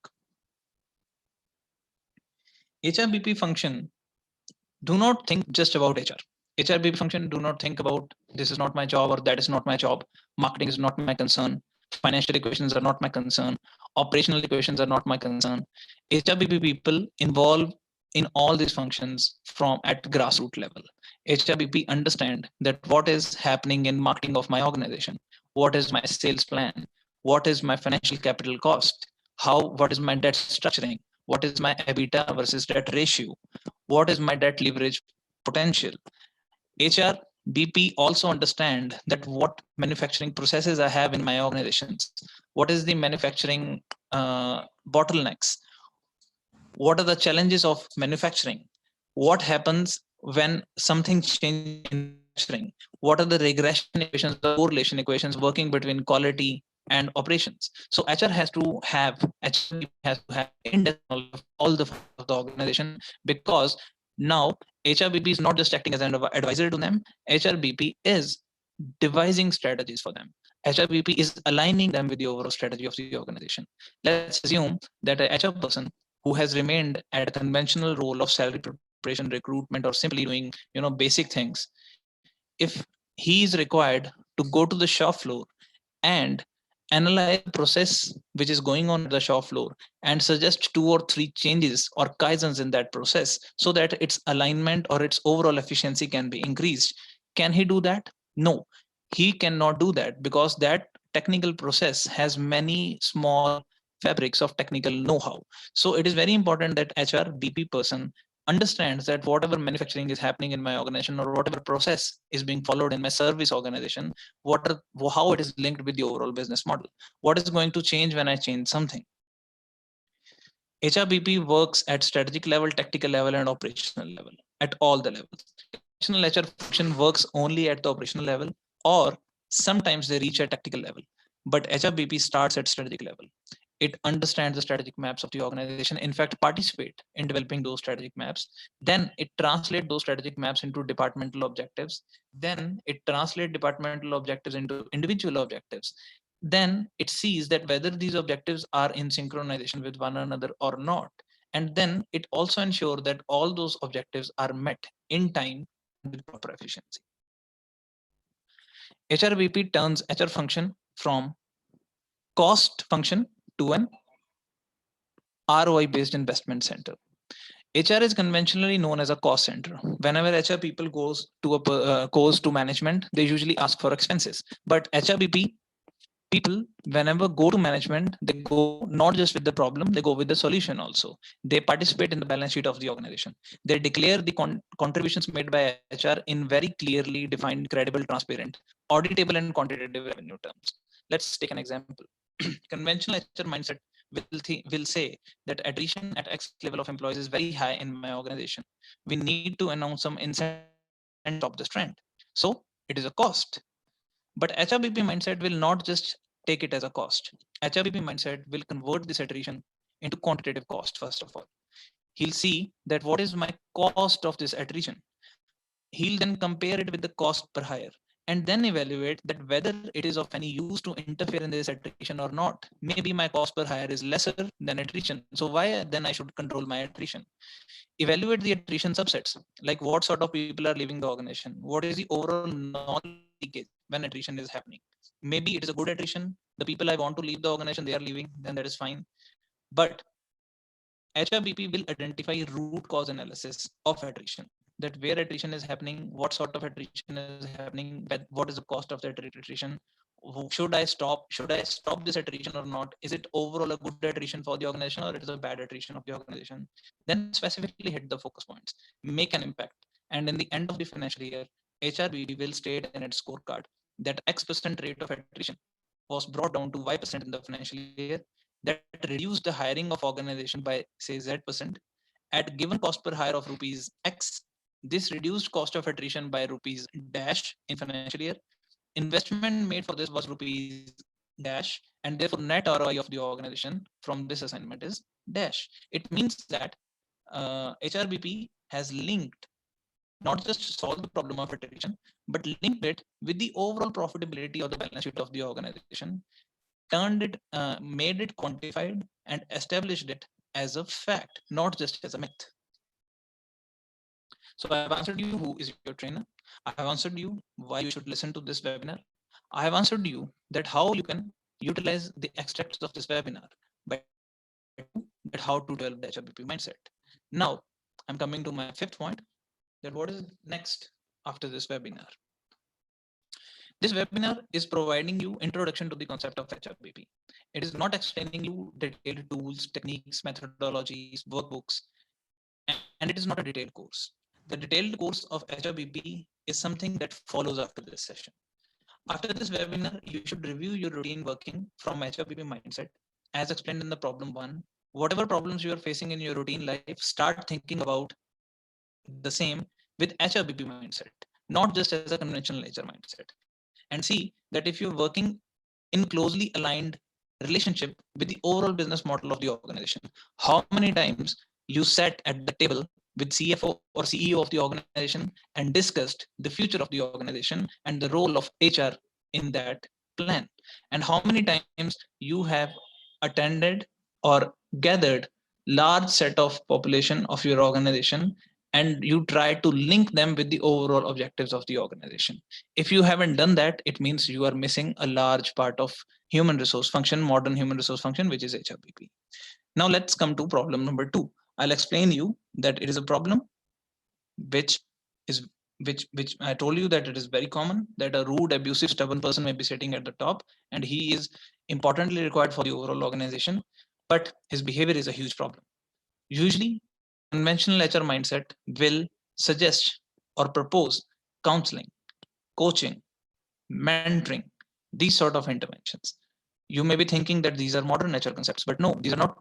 HRBP function do not think just about HR. HRBP function do not think about this is not my job or that is not my job. Marketing is not my concern. Financial equations are not my concern. Operational equations are not my concern. HRBP people involve in all these functions from at grassroots level. HRBP understand that what is happening in marketing of my organization, what is my sales plan, what is my financial capital cost, what is my debt structuring, what is my EBITDA versus debt ratio, what is my debt leverage potential. HRBP also understand that what manufacturing processes I have in my organizations, what is the manufacturing bottlenecks, what are the challenges of manufacturing, what happens when something changes in manufacturing, what are the regression equations, the correlation equations working between quality and operations. So HR has to have in-depth knowledge of all the of the organization, because now HRBP is not just acting as an advisor to them. HRBP is devising strategies for them. HRBP is aligning them with the overall strategy of the organization. Let's assume that a HR person who has remained at a conventional role of salary preparation, recruitment, or simply doing basic things, if he is required to go to the shop floor and analyze the process which is going on at the shop floor and suggest 2 or 3 changes or kaizens in that process so that its alignment or its overall efficiency can be increased, can he do that? No, he cannot do that, because that technical process has many small fabrics of technical know-how. So it is very important that HRBP person understands that whatever manufacturing is happening in my organization or whatever process is being followed in my service organization, how it is linked with the overall business model, what is going to change when I change something. HRBP works at strategic level, tactical level, and operational level, at all the levels. Conventional HR function works only at the operational level, or sometimes they reach a tactical level, but HRBP starts at strategic level. It understands the strategic maps of the organization, in fact participate in developing those strategic maps. Then it translates those strategic maps into departmental objectives. Then it translates departmental objectives into individual objectives. Then it sees that whether these objectives are in synchronization with one another or not. And then it also ensures that all those objectives are met in time and with proper efficiency. HRBP turns HR function from cost function to an ROI-based investment center. HR is conventionally known as a cost center. Whenever HR people goes to management, they usually ask for expenses. But HRBP people, whenever go to management, they go not just with the problem, they go with the solution also. They participate in the balance sheet of the organization. They declare the contributions made by HR in very clearly defined, credible, transparent, auditable, and quantitative revenue terms. Let's take an example. Conventional HR mindset will say that attrition at X level of employees is very high in my organization. We need to announce some incentive and stop this trend. So it is a cost. But HRBP mindset will not just take it as a cost. HRBP mindset will convert this attrition into quantitative cost, first of all. He'll see that what is my cost of this attrition. He'll then compare it with the cost per hire and then evaluate that whether it is of any use to interfere in this attrition or not. Maybe my cost per hire is lesser than attrition. So why then I should control my attrition? Evaluate the attrition subsets, like what sort of people are leaving the organization, what is the overall knowledge leakage when attrition is happening. Maybe it is a good attrition, the people I want to leave the organization, they are leaving, then that is fine. But HRBP will identify root cause analysis of attrition, that where attrition is happening, what sort of attrition is happening, what is the cost of that attrition, should I stop this attrition or not, is it overall a good attrition for the organization or it is a bad attrition of the organization. Then specifically hit the focus points, make an impact, and in the end of the financial year, HRBP will state in its scorecard that X% rate of attrition was brought down to Y% in the financial year, that reduced the hiring of organization by say Z%. At given cost per hire of rupees X, this reduced cost of attrition by rupees dash in financial year. Investment made for this was rupees dash, and therefore net ROI of the organization from this assignment is dash. It means that HRBP has linked not just solve the problem of attrition, but linked it with the overall profitability of the balance sheet of the organization, turned it, made it quantified, and established it as a fact, not just as a myth. So I have answered you who is your trainer. I have answered you why you should listen to this webinar. I have answered you that how you can utilize the extracts of this webinar by that how to develop the HRBP mindset. Now, I'm coming to my fifth point, that what is next after this webinar. This webinar is providing you introduction to the concept of HRBP. It is not explaining you detailed tools, techniques, methodologies, workbooks, and it is not a detailed course. The detailed course of HRBP is something that follows after this session. After this webinar, you should review your routine working from HRBP mindset as explained in the problem one. Whatever problems you are facing in your routine life, start thinking about the same with HRBP mindset, not just as a conventional HR mindset. And see that if you're working in closely aligned relationship with the overall business model of the organization, how many times you sat at the table with CFO or CEO of the organization and discussed the future of the organization and the role of HR in that plan, and how many times you have attended or gathered large set of population of your organization and you try to link them with the overall objectives of the organization. If you haven't done that, it means you are missing a large part of human resource function, modern human resource function, which is HRBP. Now let's come to problem number 2. I'll explain you that it is a problem which is which I told you that it is very common that a rude, abusive, stubborn person may be sitting at the top and he is importantly required for the overall organization, but his behavior is a huge problem. Usually, conventional HR mindset will suggest or propose counseling, coaching, mentoring, these sort of interventions. You may be thinking that these are modern HR concepts, but no, these are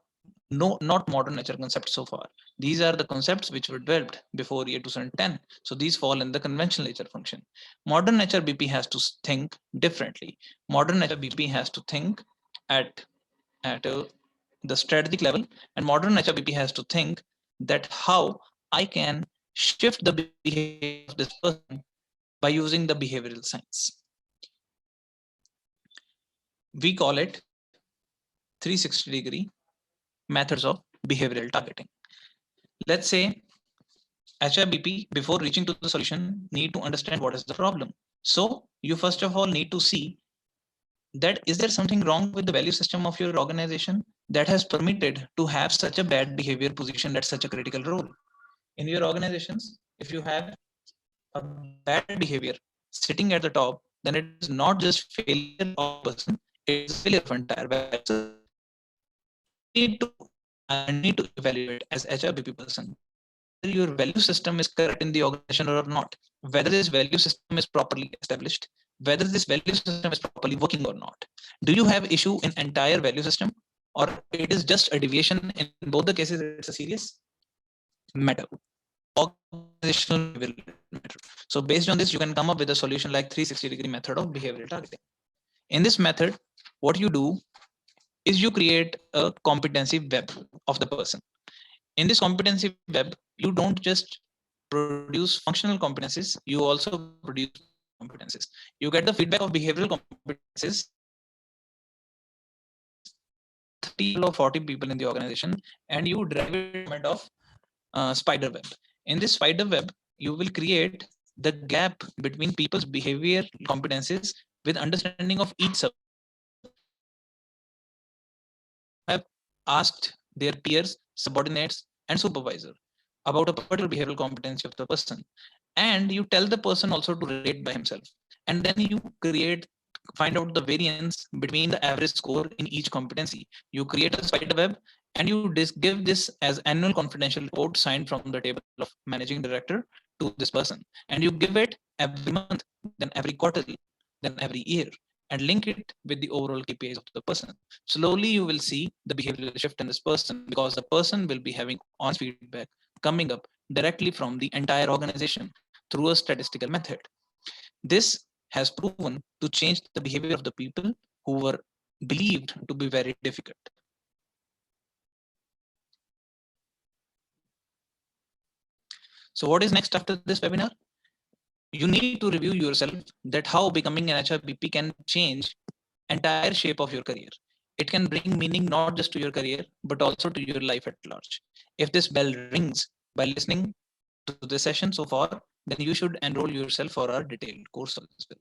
not modern HR concepts so far. These are the concepts which were developed before year 2010. So these fall in the conventional HR function. Modern HRBP has to think differently. Modern HRBP has to think at the strategic level, and modern HRBP has to think that how I can shift the behavior of this person by using the behavioral science. We call it 360-degree methods of behavioral targeting. Let's say HRBP, before reaching to the solution, need to understand what is the problem. So you first of all need to see that is there something wrong with the value system of your organization that has permitted to have such a bad behavior position at such a critical role in your organizations. If you have a bad behavior sitting at the top, then it is not just failure of a person, it is failure of entire value system. Need to evaluate as HRBP person whether your value system is correct in the organization or not, whether this value system is properly established, whether this value system is properly working or not. Do you have issue in entire value system, or it is just a deviation? In both the cases, it's a serious matter. Organizational matter. So based on this, you can come up with a solution like 360-degree method of behavioral targeting. In this method, what you do is you create a competency web of the person. In this competency web, you don't just produce functional competencies, you also produce competencies. You get the feedback of behavioral competencies 30 or 40 people in the organization, and you drive it of spider web. In this spider web, you will create the gap between people's behavior competencies with understanding of each subject. Have asked their peers, subordinates, and supervisor about a particular behavioral competency of the person, and you tell the person also to rate by himself, and then you find out the variance between the average score in each competency. You create a spider web and you give this as annual confidential report signed from the table of managing director to this person, and you give it every month, then every quarterly, then every year, and link it with the overall KPIs of the person. Slowly you will see the behavioral shift in this person, because the person will be having honest feedback coming up directly from the entire organization through a statistical method. This has proven to change the behavior of the people who were believed to be very difficult. So what is next after this webinar? You need to review yourself that how becoming an HRBP can change entire shape of your career. It can bring meaning not just to your career, but also to your life at large. If this bell rings by listening to the session so far, then you should enroll yourself for our detailed course as well.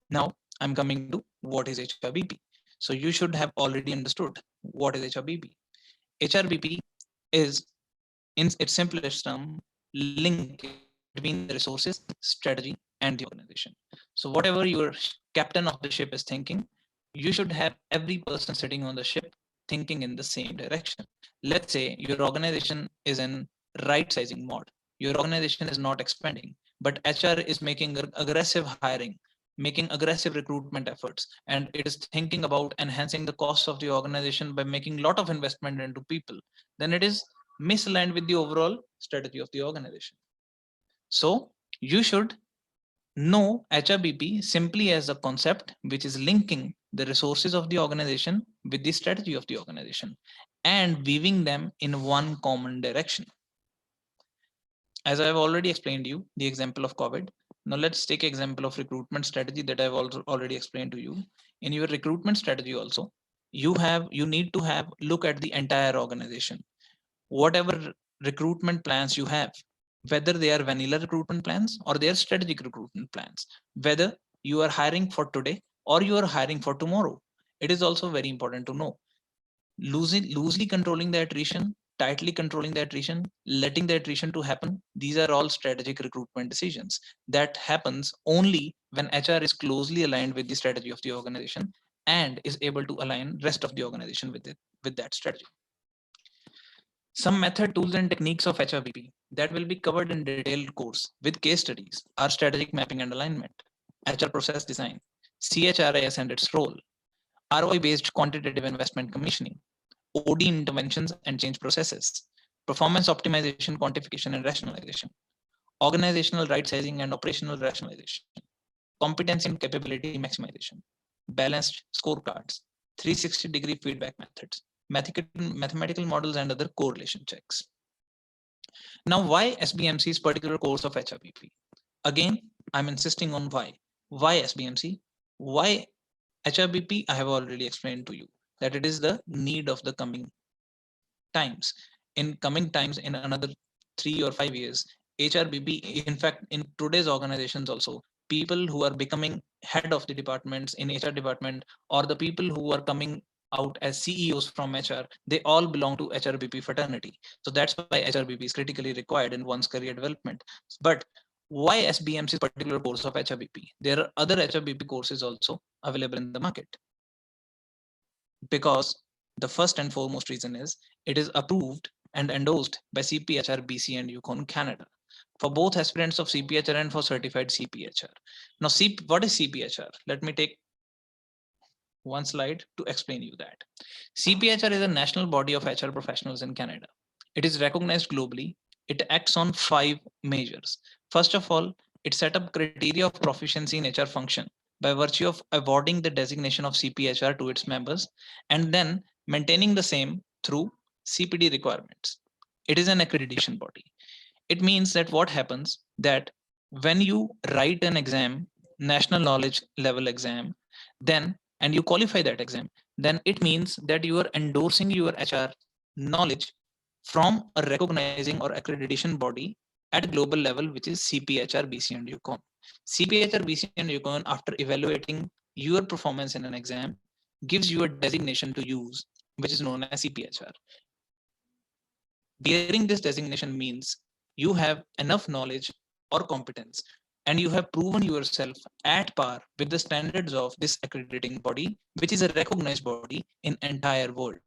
Now, I'm coming to what is HRBP. So you should have already understood what is HRBP. HRBP is, in its simplest term, link between the resources, strategy, and the organization. So whatever your captain of the ship is thinking, you should have every person sitting on the ship thinking in the same direction. Let's say your organization is in right sizing mode. Your organization is not expanding, but HR is making aggressive hiring, making aggressive recruitment efforts, and it is thinking about enhancing the costs of the organization by making a lot of investment into people. Then it is misaligned with the overall strategy of the organization. So you should know HRBP simply as a concept which is linking the resources of the organization with the strategy of the organization and weaving them in one common direction. As I have already explained you the example of COVID. Now let's take example of recruitment strategy that I've also already explained to you. In your recruitment strategy also, you need to have look at the entire organization. Whatever recruitment plans you have, whether they are vanilla recruitment plans or they are strategic recruitment plans, whether you are hiring for today or you are hiring for tomorrow, it is also very important to know. Loosely controlling the attrition, tightly controlling the attrition, letting the attrition to happen, these are all strategic recruitment decisions that happens only when HR is closely aligned with the strategy of the organization and is able to align rest of the organization with it, with that strategy. Some method, tools, and techniques of HRBP that will be covered in detailed course with case studies are strategic mapping and alignment, HR process design, CHRIS and its role, ROI-based quantitative investment commissioning, OD interventions and change processes, performance optimization, quantification, and rationalization, organizational right sizing and operational rationalization, competency and capability maximization, balanced scorecards, 360-degree feedback methods, mathematical models, and other correlation checks. Now, why SBMC's particular course of HRBP? Again, I'm insisting on why. Why SBMC? Why HRBP? I have already explained to you that it is the need of the coming times. In coming times, in another 3 or 5 years, HRBP, in fact, in today's organizations also, people who are becoming head of the departments in HR department or the people who are coming out as CEOs from HR, they all belong to HRBP fraternity. So that's why HRBP is critically required in one's career development. But why SBMC's particular course of HRBP? There are other HRBP courses also available in the market. Because the first and foremost reason is it is approved and endorsed by CPHR, BC, and Yukon Canada for both aspirants of CPHR and for certified CPHR. Now, what is CPHR? Let me take one slide to explain you that. CPHR is a national body of HR professionals in Canada. It is recognized globally. It acts on 5 measures. First of all, it set up criteria of proficiency in HR function by virtue of awarding the designation of CPHR to its members and then maintaining the same through CPD requirements. It is an accreditation body. It means that what happens that when you write an exam, national knowledge level exam, then and you qualify that exam, then it means that you are endorsing your HR knowledge from a recognizing or accreditation body at global level, which is CPHR, BC, and Yukon. CPHR, BC, and Yukon, after evaluating your performance in an exam, gives you a designation to use, which is known as CPHR. Bearing this designation means you have enough knowledge or competence and you have proven yourself at par with the standards of this accrediting body, which is a recognized body in entire world.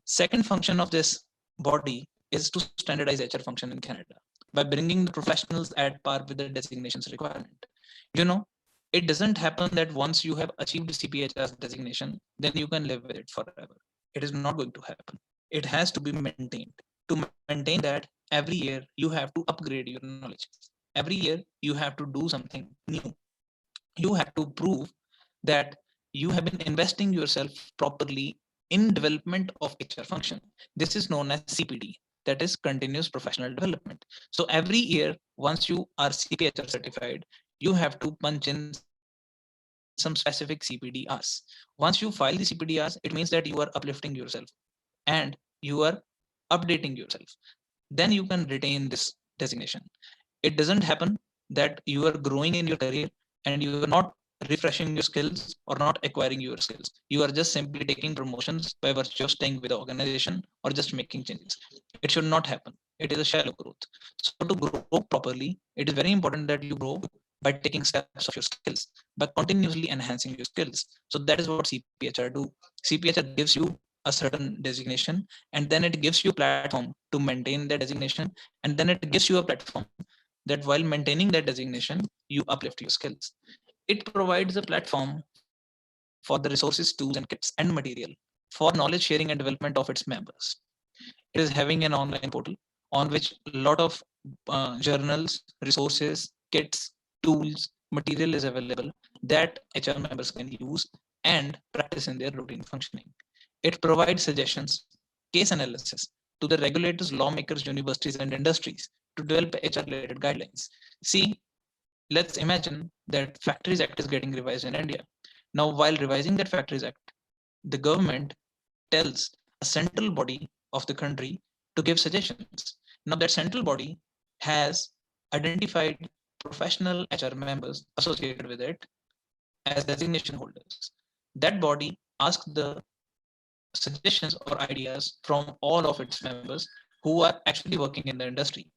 Second function of this body is to standardize HR function in Canada by bringing the professionals at par with the designations requirement. You know, it doesn't happen that once you have achieved CPHR's designation, then you can live with it forever. It is not going to happen. It has to be maintained. To maintain that, every year you have to upgrade your knowledge. Every year you have to do something new. You have to prove that you have been investing yourself properly in development of HR function. This is known as CPD, that is continuous professional development. So every year, once you are CPHR certified, you have to punch in some specific CPD hours. Once you file the CPD hours, it means that you are uplifting yourself and you are updating yourself. Then you can retain this designation. It doesn't happen that you are growing in your career and you are not refreshing your skills or not acquiring your skills. You are just simply taking promotions by virtue of staying with the organization or just making changes. It should not happen. It is a shallow growth. So to grow properly, it is very important that you grow by taking steps of your skills, by continuously enhancing your skills. So that is what CPHR do. CPHR gives you a certain designation, and then it gives you a platform to maintain that designation, and then it gives you a platform that while maintaining that designation, you uplift your skills. It provides a platform for the resources, tools, and kits and material for knowledge sharing and development of its members. It is having an online portal on which a lot of journals, resources, kits, tools, material is available that HR members can use and practice in their routine functioning. It provides suggestions, case analysis to the regulators, lawmakers, universities, and industries to develop HR related guidelines. See, let's imagine that Factories Act is getting revised in India. Now, while revising that Factories Act, the government tells a central body of the country to give suggestions. Now, that central body has identified professional HR members associated with it as designation holders. That body asks the suggestions or ideas from all of its members who are actually working in the industry.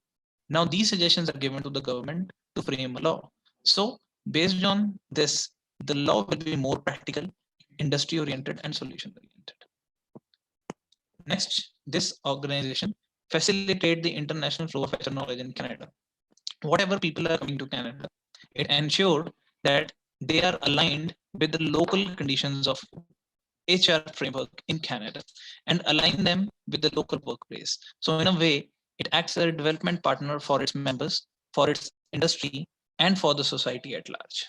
Now, these suggestions are given to the government to frame a law. So, based on this, the law will be more practical, industry oriented, and solution oriented. Next, this organization facilitate the international flow of HR knowledge in Canada. Whatever people are coming to Canada, it ensured that they are aligned with the local conditions of HR framework in Canada and align them with the local workplace. So in a way, it acts as a development partner for its members, for its industry, and for the society at large.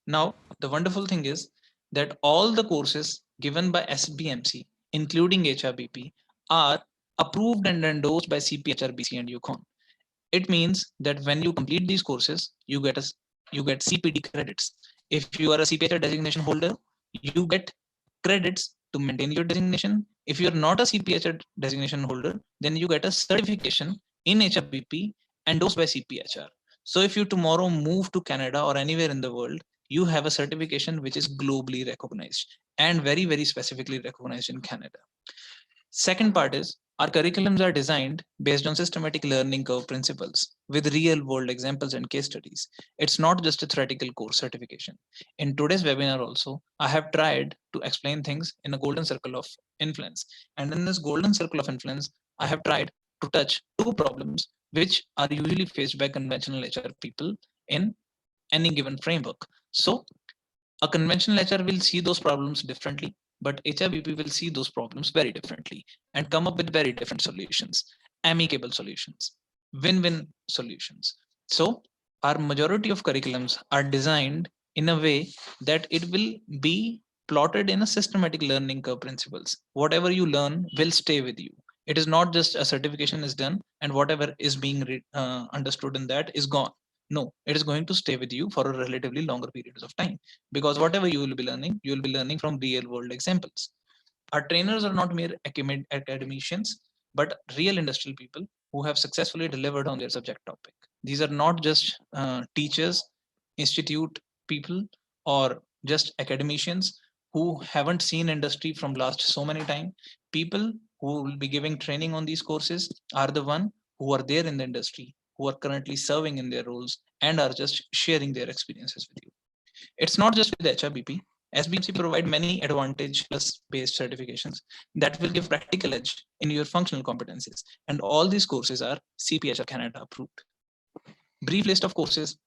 Now, the wonderful thing is that all the courses given by SBMC, including HRBP, are approved and endorsed by CPHRBC and UConn. It means that when you complete these courses, you get CPD credits. If you are a CPHR designation holder, you get credits to maintain your designation. If you are not a CPHR designation holder, then you get a certification in HRBP endorsed by CPHR. So if you tomorrow move to Canada or anywhere in the world, you have a certification which is globally recognized and very, very specifically recognized in Canada. Second part is our curriculums are designed based on systematic learning curve principles with real world examples and case studies. It's not just a theoretical course certification. In today's webinar also, I have tried to explain things in a golden circle of influence. And in this golden circle of influence, I have tried to touch two problems which are usually faced by conventional HR people in any given framework. So a conventional HR will see those problems differently, but HRBP will see those problems very differently and come up with very different solutions, amicable solutions, win-win solutions. So our majority of curriculums are designed in a way that it will be plotted in a systematic learning curve principles. Whatever you learn will stay with you. It is not just a certification is done and whatever is being understood in that is gone. No, it is going to stay with you for a relatively longer periods of time, because whatever you will be learning from real world examples. Our trainers are not mere academicians, but real industrial people who have successfully delivered on their subject topic. These are not just teachers, institute people, or just academicians who haven't seen industry from last so many time. People who will be giving training on these courses are the one who are there in the industry, who are currently serving in their roles and are just sharing their experiences with you. It's not just with HRBP. SBMC provide many advantage plus based certifications that will give practical edge in your functional competencies. And all these courses are CPHR Canada approved. Brief list of courses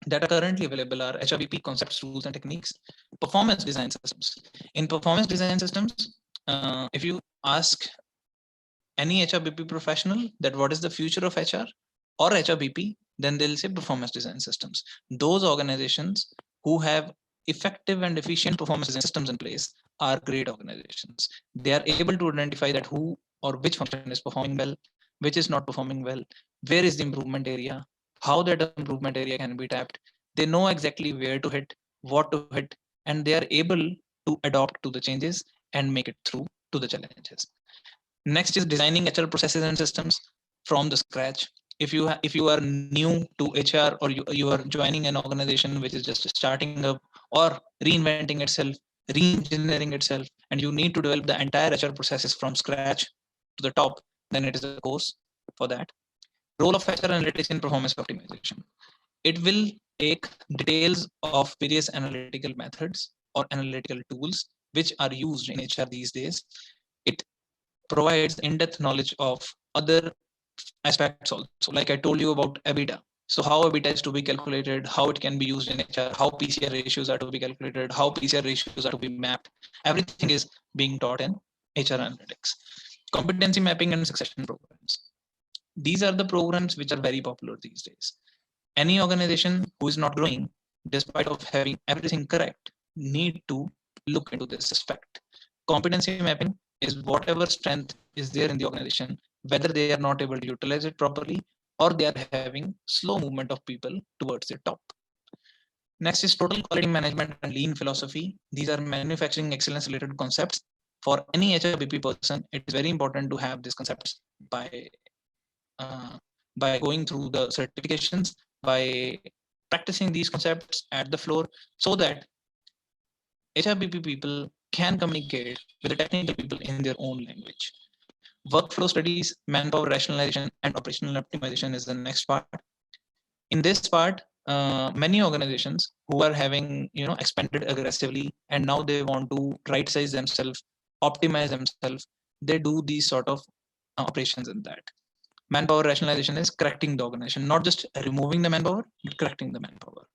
that are currently available are HRBP concepts, rules and techniques, performance design systems. In performance design systems, if you ask any HRBP professional that what is the future of HR or HRBP, then they'll say performance design systems. Those organizations who have effective and efficient performance design systems in place are great organizations. They are able to identify that who or which function is performing well, which is not performing well, where is the improvement area, how that improvement area can be tapped. They know exactly where to hit, what to hit, and they are able to adopt to the changes and make it through to the challenges. Next is designing HR processes and systems from the scratch. if you are new to HR, or you are joining an organization which is just starting up or reinventing itself, re-engineering itself, and you need to develop the entire HR processes from scratch to the top, then it is a course for that. Role of HR analytics in performance optimization. It will take details of various analytical methods or analytical tools which are used in HR these days. It provides in-depth knowledge of other aspects also. Like I told you about EBITDA. So how EBITDA is to be calculated, how it can be used in HR, how PCR ratios are to be calculated, how PCR ratios are to be mapped. Everything is being taught in HR analytics. Competency mapping and succession programs. These are the programs which are very popular these days. Any organization who is not growing, despite of having everything correct, need to look into this aspect. Competency mapping is whatever strength is there in the organization, whether they are not able to utilize it properly, or they are having slow movement of people towards the top. Next is total quality management and lean philosophy. These are manufacturing excellence related concepts. For any HRBP person, it is very important to have these concepts uh, by going through the certifications, by practicing these concepts at the floor, so that HRBP people can communicate with the technical people in their own language. Workflow studies, manpower rationalization, and operational optimization is the next part. In this part, many organizations who are having expanded aggressively, and now they want to right size themselves, optimize themselves, they do these sort of operations in that. Manpower rationalization is correcting the organization, not just removing the manpower, but correcting the manpower.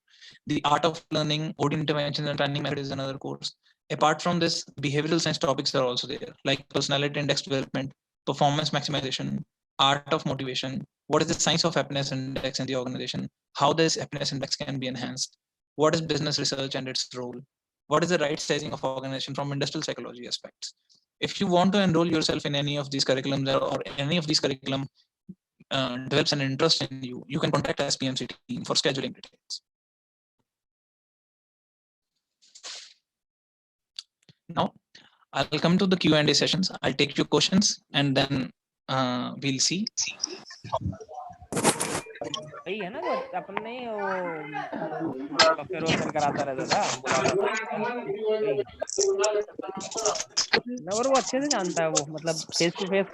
The art of learning, OD interventions and planning method is another course. Apart from this, behavioral science topics are also there, like personality index development, performance maximization, art of motivation, what is the science of happiness index in the organization, how this happiness index can be enhanced, what is business research and its role, what is the right sizing of organization from industrial psychology aspects. If you want to enroll yourself in any of these curriculums, or any of these curriculum develops an interest in you, you can contact SPMC team for scheduling details. Now, I'll come to the Q&A sessions. I'll take your questions and then we'll see. वही है ना वो अपन ने वो फेरोसन कराता रहता था, बुलाता था वही ना, और वो अच्छे से जानता है वो, मतलब face to face.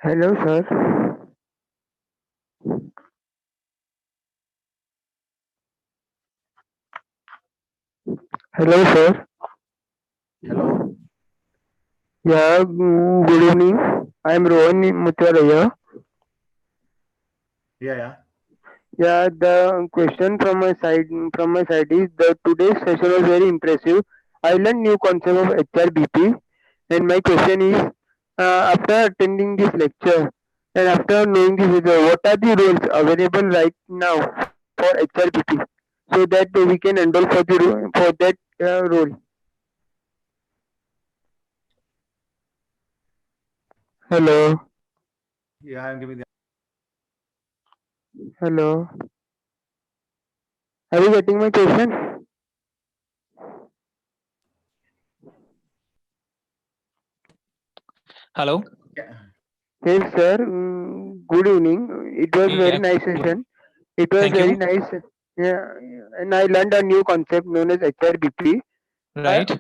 Hello, sir. Hello, sir. Hello. Yeah, good evening. I am Rohan Mutaraya. Yeah. Yeah, the question from my side is the today's session was very impressive. I learned new concept of HRBP, and my question is, after attending this lecture and after knowing this, what are the roles available right now for HRBP, so that we can enroll for that role? Hello. Yeah, I'm giving the. Hello. Are you getting my question? Hello. Yeah. Yes, sir. Good evening. It was very nice session. It was Thank very you. nice. Yeah, and I learned a new concept known as HRBP. Right.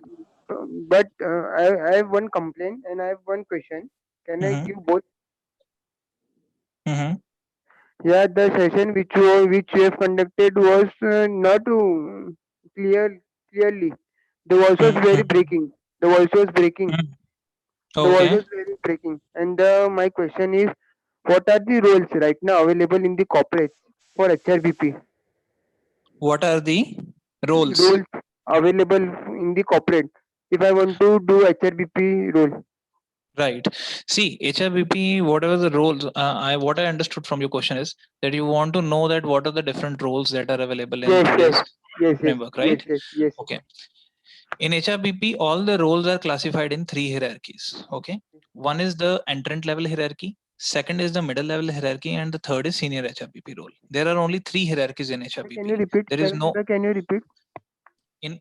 But I have one complaint and I have one question. Can I give both? Yeah, the session which you have conducted was not clearly. The voice was very breaking. The voice was breaking. The voice was very breaking. And my question is, what are the roles right now available in the corporate for HRBP? What are the roles? Roles available in the corporate if I want to do HRBP role. Right. See, HRBP, whatever the roles, what I understood from your question is that you want to know that what are the different roles that are available in today's framework, right? Yes. Okay. In HRBP, all the roles are classified in 3 hierarchies. Okay. One is the entrant level hierarchy. second is the middle level hierarchy, and the third is senior HRBP role. There are only three hierarchies in Can you HRBP. repeat? There is no Can you repeat? in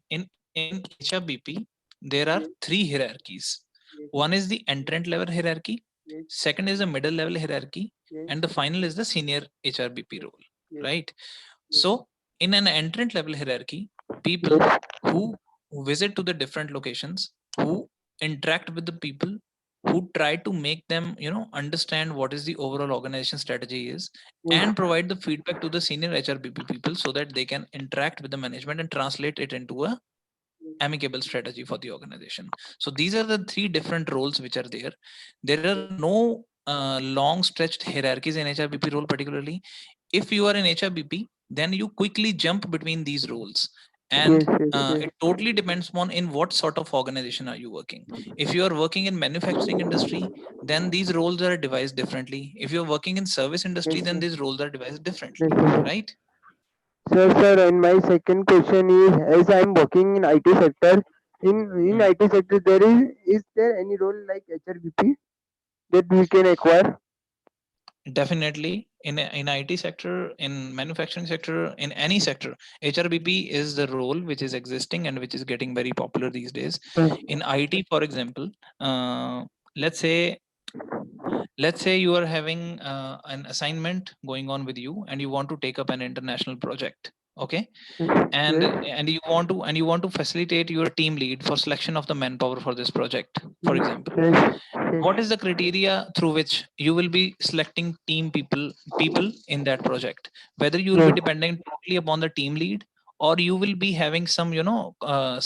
HRBP there are three hierarchies. Yes. One is the entrant level hierarchy, Yes. second is the middle level hierarchy, Yes. and the final is the senior HRBP role, Yes. right? Yes. So in an entrant level hierarchy, people Yes. who visit to the different locations, who interact with the people, who try to make them, understand what is the overall organization strategy is, Yes. and provide the feedback to the senior HRBP people so that they can interact with the management and translate it into a amicable strategy for the organization. So these are the three different roles which are there. There are no long stretched hierarchies in HRBP role particularly. If you are in HRBP, then you quickly jump between these roles, and Yes. Yes. Yes. it totally depends on in what sort of organization are you working. If you are working in manufacturing industry, then these roles are devised differently. If you're working in service industry, Yes. then Yes. these roles are devised Yes. differently, Yes. right? Sir, and my second question is, as I am working in IT sector, in Hmm. IT sector, is there any role like HRBP that we can acquire? Definitely in IT sector, in manufacturing sector, in any sector, HRBP is the role which is existing and which is getting very popular these days. Yes. In IT, for example, let's say you are having an assignment going on with you and you want to take up an international project. Okay, and Yes. you want to facilitate your team lead for selection of the manpower for this project, for Yes. example. Yes. What is the criteria through which you will be selecting team people in that project? Whether you will be Yes. depending totally upon the team lead, or you will be having some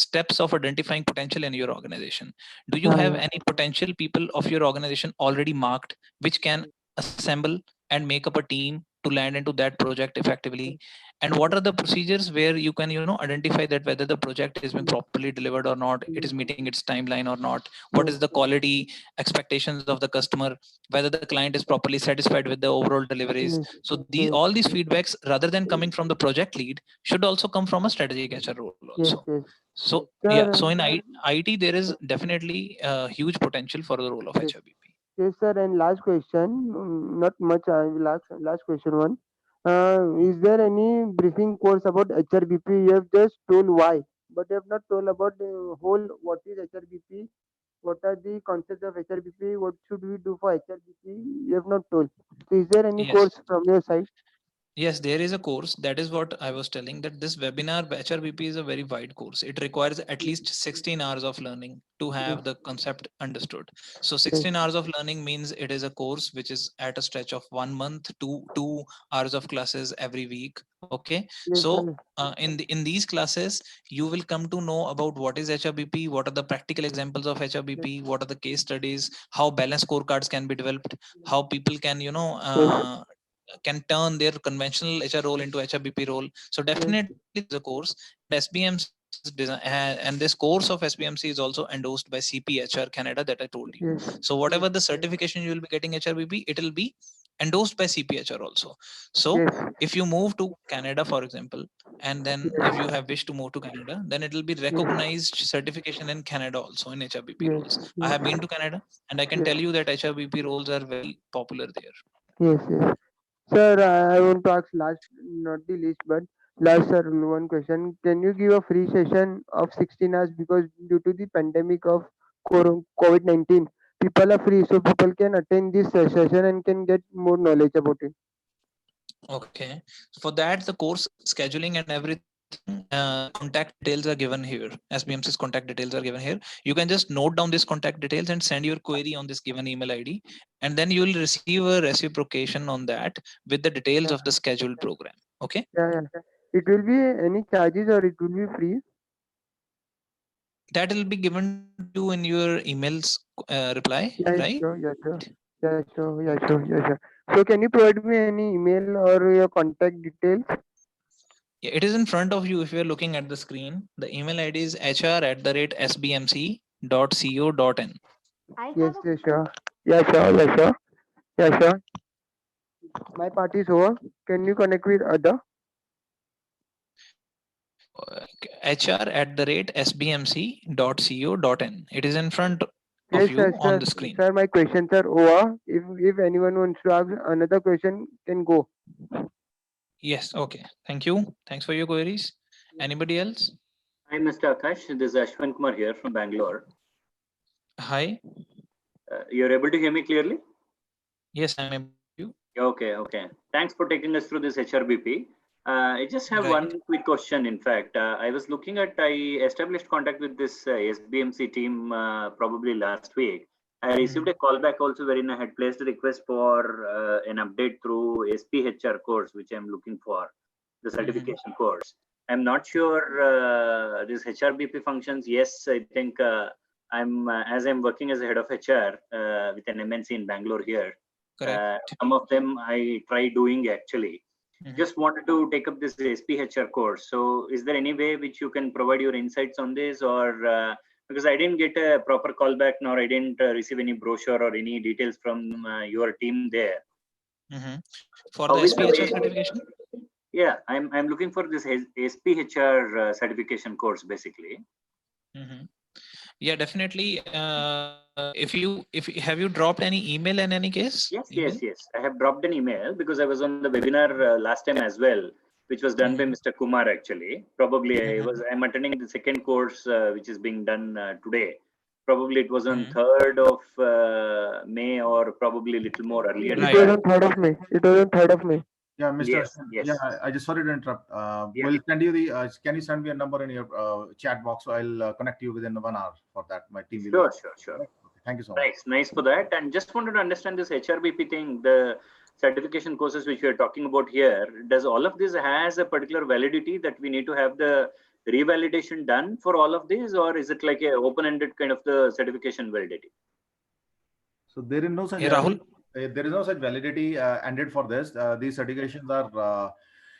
steps of identifying potential in your organization. Do you have Yes. any potential people of your organization already marked which can assemble and make up a team to land into that project effectively? And what are the procedures where you can identify that whether the project is being properly delivered or not, it is meeting its timeline or not? What is the quality expectations of the customer, whether the client is properly satisfied with the overall deliveries? Yes. So these Yes. all these feedbacks, rather than coming from the project lead, should also come from a strategic HR role Yes. also. Yes. So yeah, Sir. so in IT there is definitely a huge potential for the role of Yes. HRBP. Yes, sir. And last question, not much. Last question one. Is there any briefing course about HRBP? You have just told why, but you have not told about the whole. What is HRBP? What are the concepts of HRBP? What should we do for HRBP? You have not told. So, is there any Yes. course from your side? Yes, there is a course. That is what I was telling, that this webinar HRBP is a very wide course. It requires at least 16 hours of learning to Yes. have the concept understood. So Yes. 16 hours of learning means it is a course which is at a stretch of 1 month to 2 hours of classes every week. Okay. Yes, So sir. in these classes, you will come to know about what is HRBP, what are the practical examples of Yes. HRBP, what are the case studies, how balance scorecards can be developed, how people can, Yes. can turn their conventional HR role into HRBP role. So Yes. definitely the course. SBMC and this course of SBMC is also endorsed by CPHR Canada that I told you. Yes. So whatever the certification you will be getting HRBP, it will be endorsed by CPHR also. So Yes. if you move to Canada, for example, and then if you have wish to move to Canada, then it will be recognized certification in Canada also in HRBP Yes. roles. I Yes. have been to Canada and I can Yes. tell you that HRBP roles are very popular there. Yes. Yes. Sir, I want to ask last, not the least, but last, sir, one question. Can you give a free session of 16 hours because due to the pandemic of COVID-19, people are free, so people can attend this session and can get more knowledge about it. Okay. For that, the course scheduling and everything, the contact details are given here. SBMC's contact details are given here. You can just note down these contact details and send your query on this given email ID, and then you will receive a reciprocation on that with the details Yeah, of the scheduled program. Okay. yeah, yeah. It will be any charges or it will be free? That will be given to you in your emails reply, Yeah, right? sure, yeah, sure. Yeah, sure, yeah, sure, yeah, sure. So can you provide me any email or your contact details? Yeah, it is in front of you if you are looking at the screen. The email ID is hr@sbmc.co.in. Yes, yes, sure. Yeah, sure, yeah, sure. Yeah, sure. My part is over. Can you connect with other? hr@sbmc.co.in. It is in front. of Yes, you sir, on sir. the screen. Sir, my questions are over. If anyone wants to ask another question, can go. Yes, okay. Thank you. Thanks for your queries. Anybody else? Hi, Mr. Akash. This is Ashwin Kumar here from Bangalore. Hi. You're able to hear me clearly? Yes, I'm able to. Okay, okay. Thanks for taking us through this HRBP. I just have Right. one quick question. In fact, I established contact with this SBMC team probably last week. I received a call back also wherein I had placed a request for an update through SPHR course, which I'm looking for, the certification course. I'm not sure this HRBP functions. Yes, I think as I'm working as a head of HR with an MNC in Bangalore here. Correct. Some of them I try doing actually. Just wanted to take up this SPHR course. So, is there any way which you can provide your insights on this, or because I didn't get a proper callback, nor I didn't receive any brochure or any details from your team there. For How the is the SPHR way? certification? Yeah, I'm looking for this SPHR certification course basically. Yeah, definitely. If you have you dropped any email in any case? Yes. I have dropped an email because I was on the webinar last time as well, which was done by Mr. Kumar actually. Probably I'm attending the second course which is being done today. Probably it was on 3rd of May or probably a little more earlier. It was on 3rd of May. It was on 3rd of May. Yeah, Mr. Yes, Ashwin, yes. yeah, I just sorry to interrupt. Yeah. We'll send you the. Can you send me a number in your chat box? So I'll connect you within 1 hour for that. My team will. Sure. Okay, thank you so much. Nice for that. And just wanted to understand this HRBP thing, the certification courses which we are talking about here. Does all of this has a particular validity that we need to have the revalidation done for all of these, or is it like a open-ended kind of the certification validity? So there is no such. Hey, Rahul. There is no such validity ended for this. These certifications are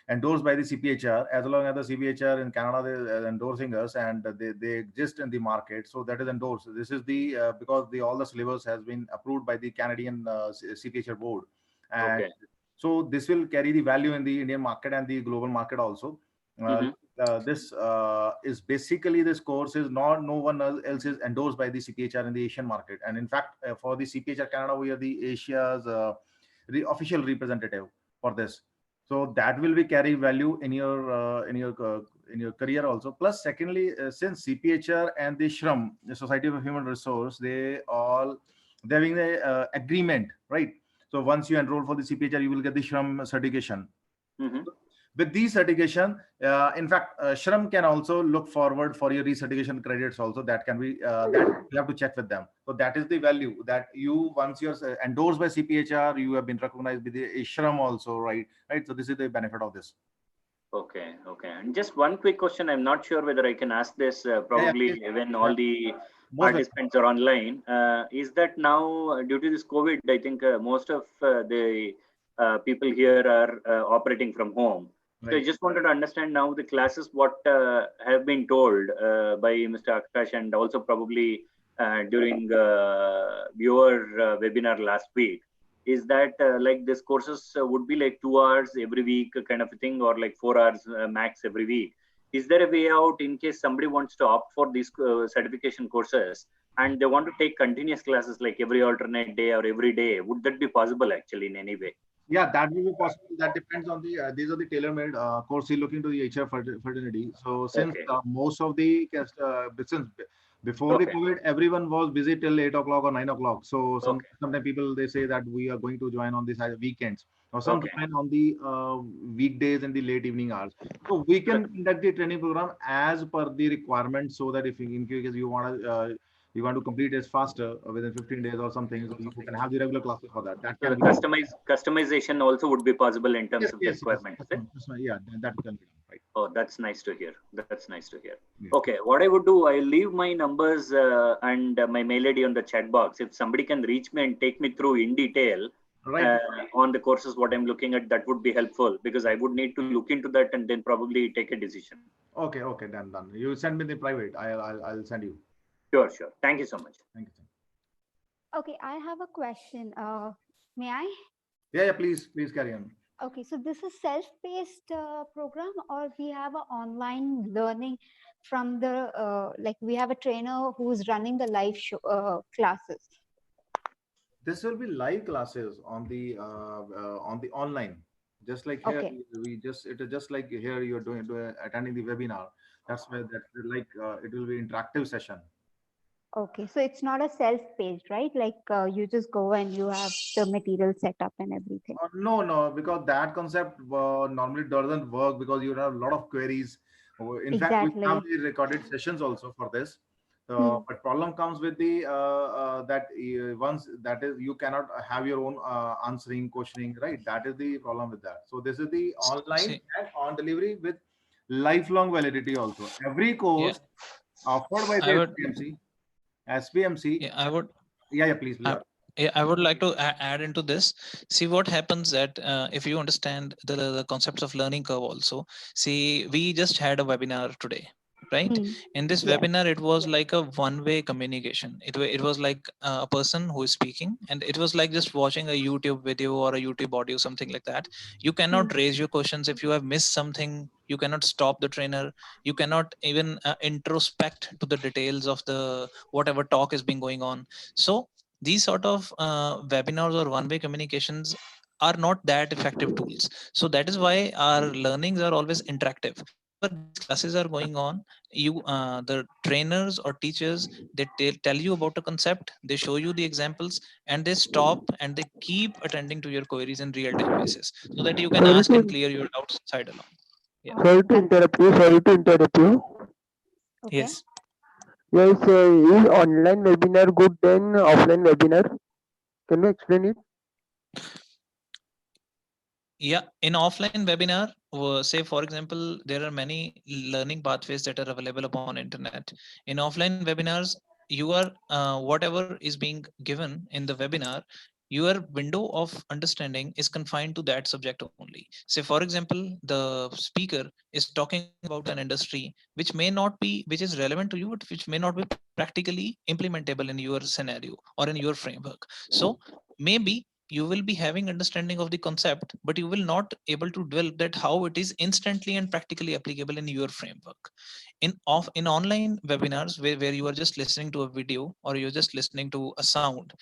endorsed by the CPHR. As long as the CPHR in Canada is endorsing us, and they exist in the market, so that is endorsed. This is the because all the syllabus has been approved by the Canadian CPHR board, and so this will carry the value in the Indian market and the global market also. This is basically, this course is no one else is endorsed by the CPHR in the Asian market, and in fact for the CPHR Canada we are the Asia's official representative for this. So that will be carry value in your career also. Plus, secondly, since CPHR and the SHRM, the Society of Human Resource, they're having a agreement, right? So once you enroll for the CPHR, you will get the SHRM certification. With these certification, in fact, SHRM can also look forward for your recertification credits also. That can be that you have to check with them. So that is the value that you, once you're endorsed by CPHR, you have been recognized with the SHRM also, right? So this is the benefit of this. Okay. And just one quick question. I'm not sure whether I can ask this probably when all the participants are online. Is that now due to this COVID, I think most of the people here are operating from home. So I just wanted to understand now the classes what have been told by Mr. Akash, and also probably during your webinar last week. Is that like this courses would be like 2 hours every week kind of a thing, or like 4 hours max every week? Is there a way out in case somebody wants to opt for these certification courses and they want to take continuous classes like every alternate day or every day? Would that be possible actually in any way? Yeah, that will be possible. That depends on the these are the tailor-made course. You look into the HR fraternity. So since most of the since before the COVID, everyone was busy till 8 o'clock or 9 o'clock. So sometimes people they say that we are going to join on these weekends, or sometimes on the weekdays in the late evening hours. So we can conduct the training program as per the requirement, so that if in case you want to complete it faster within 15 days or something, so you can have the regular classes for that. That can be customization also would be possible in terms of the requirements. Yeah, that can be done, right? Oh, that's nice to hear. Yeah. Okay, what I would do, I'll leave my numbers and my mail ID on the chat box. If somebody can reach me and take me through in detail on the courses what I'm looking at, that would be helpful, because I would need to look into that and then probably take a decision. Okay, done. You send me the private. I'll send you. Sure. Thank you so much. Thank you. Okay, I have a question. May I? Yeah, please carry on. Okay, so this is self-paced program, or we have an online learning from the like we have a trainer who's running the live show classes? This will be live classes on the online, just like here Okay. we just it is just like here you're doing attending the webinar. That's where that like it will be interactive session. Okay, so it's not a self-paced, right? Like you just go and you have the material set up and everything. No, no, because that concept normally doesn't work because you have a lot of queries. In fact, we have Exactly. the recorded sessions also for this. Hmm. But problem comes with the that once that is you cannot have your own answering, questioning, right? That is the problem with that. So this is the online See, and on delivery with lifelong validity also. Every yeah, course offered by I the would, SPMC. yeah, I would, Yeah, yeah, please, please. I, yeah, I would like to add into this. See what happens that if you understand the concepts of learning curve also. See, we just had a webinar today, right? Hmm. In this Yes. webinar, it was like a one-way communication. It was like a person who is speaking, and it was like just watching a YouTube video or a YouTube audio, something like that. You cannot raise your questions if you have missed something. You cannot stop the trainer. You cannot even introspect to the details of the whatever talk is being going on. So these sort of webinars or one way communications are not that effective tools. So that is why our learnings are always interactive. Whenever these classes are going on, you the trainers or teachers, they tell you about a concept, they show you the examples, and they stop and they keep attending to your queries in real time basis, so that you can Sorry ask to and clear your doubts side along. Yeah. sorry to That's interrupt you. Sorry to interrupt you. okay. Yes. Yes, is online webinar good than offline webinar? Can you explain it? Yeah, in offline webinar, say for example, there are many learning pathways that are available upon internet. In offline webinars, you are whatever is being given in the webinar, your window of understanding is confined to that subject only. Say for example, the speaker is talking about an industry which may not be, which is relevant to you, but which may not be practically implementable in your scenario or in your framework. So maybe you will be having understanding of the concept, but you will not able to develop that how it is instantly and practically applicable in your framework. In online webinars where you are just listening to a video or you're just listening to a sound,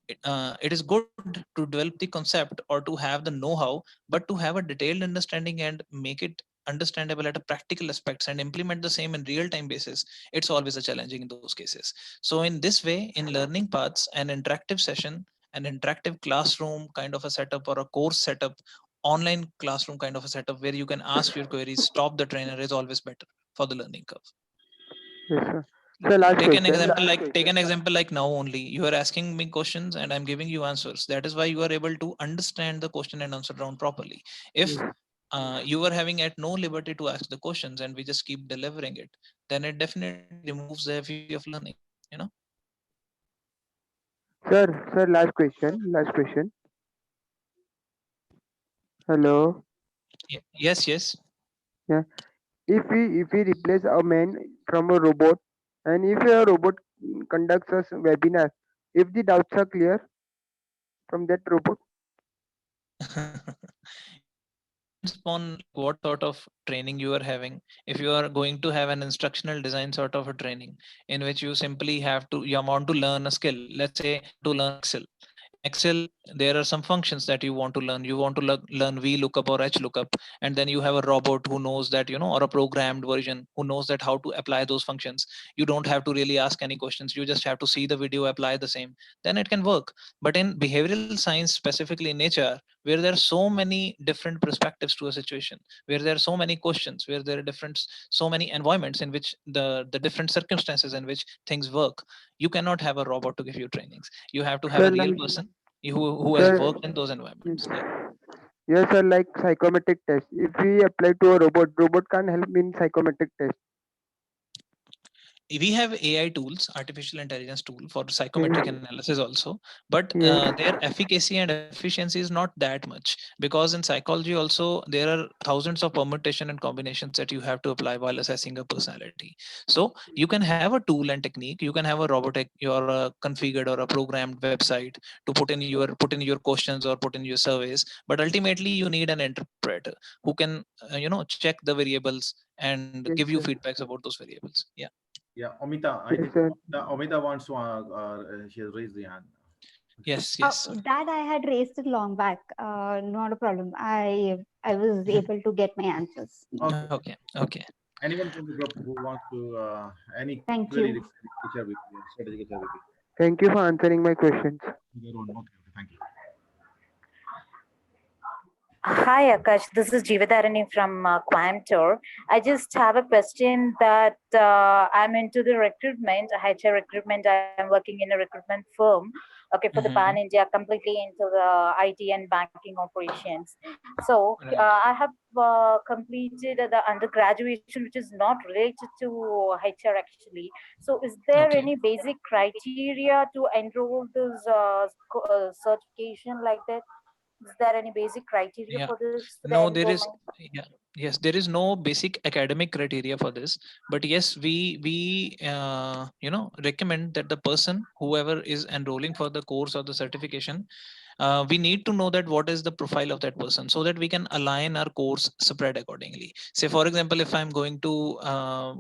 it is good to develop the concept or to have the know-how, but to have a detailed understanding and make it understandable at a practical aspects and implement the same in real time basis, it's always a challenging in those cases. So in this way, in learning paths, an interactive session, an interactive classroom kind of a setup or a course setup, online classroom kind of a setup where you can ask your queries, stop the trainer, is always better for the learning curve. Yes, sir. So last Take an question. example like take an example like now only you are asking me questions and I'm giving you answers. That is why you are able to understand the question and answer round properly. If Yes. you are having at no liberty to ask the questions and we just keep delivering it, then it definitely removes the efficiency of learning, you know. Sir, last question. Last question. Hello. Yes, yes. Yeah. If we replace a man from a robot, and if a robot conducts a webinar, if the doubts are clear from that robot, It depends upon like what sort of training you are having. If you are going to have an instructional design sort of a training in which you simply have to, you want to learn a skill, let's say to learn Excel. In Excel, there are some functions that you want to learn. You want to learn VLOOKUP or HLOOKUP, and then you have a robot who knows that, or a programmed version who knows that how to apply those functions. You don't have to really ask any questions. You just have to see the video, apply the same. Then it can work. But in behavioral science, specifically in HR, where there are so many different perspectives to a situation, where there are so many questions, where there are different, so many environments in which the different circumstances in which things work, you cannot have a robot to give you trainings. You have to have sir, a real like person who has sir, worked in those environments. Yeah. yes, sir, like psychometric test. If we apply to a robot, robot can't help me in psychometric test. We have AI tools, artificial intelligence tool for Yes, psychometric analysis also, but yes, their efficacy and efficiency is not that much, because in psychology also there are thousands of permutation and combinations that you have to apply while assessing a personality. So you can have a tool and technique, you can have a robotic or a configured or a programmed website to put in your questions or put in your surveys, but ultimately you need an interpreter who can check the variables and Yes, give you sir. feedbacks about those variables. Yeah. Yeah, Omita, I Yes, think sir. Omita wants to, she has raised the hand. Yes. Yes. Sir. That I had raised it long back. Not a problem. I was able to get my answers. Okay. Okay. Okay. Anyone from the group who wants to, any Thank query you. regarding HRBP, strategic HRBP? Thank you for answering my questions. Your own. Okay, thank you. Hi, Akash. This is Jeevatharani from Coimbatore. I just have a question that I'm into the recruitment, HR recruitment. I'm working in a recruitment firm, okay, for the Pan Mhm. India, completely into the IT and banking operations. So Right. I have completed the undergraduation, which is not related to HR actually. So is there Okay. any basic criteria to enroll this certification like that? Is there any basic criteria Yeah. for this for the No, there is. enrollment? Yeah. Yes, there is no basic academic criteria for this, but yes, we recommend that the person, whoever is enrolling for the course or the certification, we need to know that what is the profile of that person, so that we can align our course spread accordingly. Say for example, if I'm going to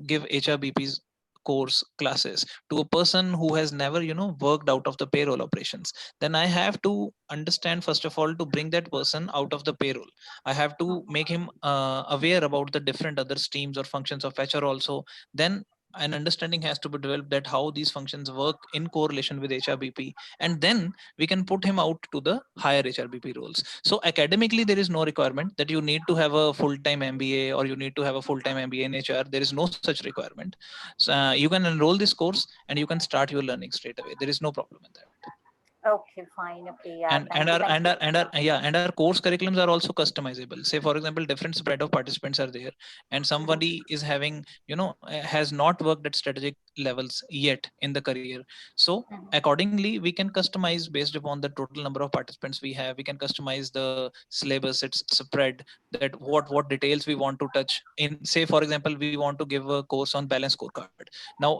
give HRBP's course classes to a person who has never worked out of the payroll operations, then I have to understand, first of all, to bring that person out of the payroll. I have to make him aware about the different other streams or functions of HR also. Then an understanding has to be developed that how these functions work in correlation with HRBP, and then we can put him out to the higher HRBP roles. So academically, there is no requirement that you need to have a full-time MBA or you need to have a full-time MBA in HR. There is no such requirement. So you can enroll this course and you can start your learning straight away. There is no problem in that. Okay, fine. Okay, yeah. and Thank and you. our Thank and you. our and our yeah and our course curriculums are also customizable. Say for example, different spread of participants are there, and somebody is having has not worked at strategic levels yet in the career. So Mhm. accordingly, we can customize based upon the total number of participants we have. We can customize the syllabus, its spread, that what details we want to touch in. Say for example, we want to give a course on balance scorecard. Now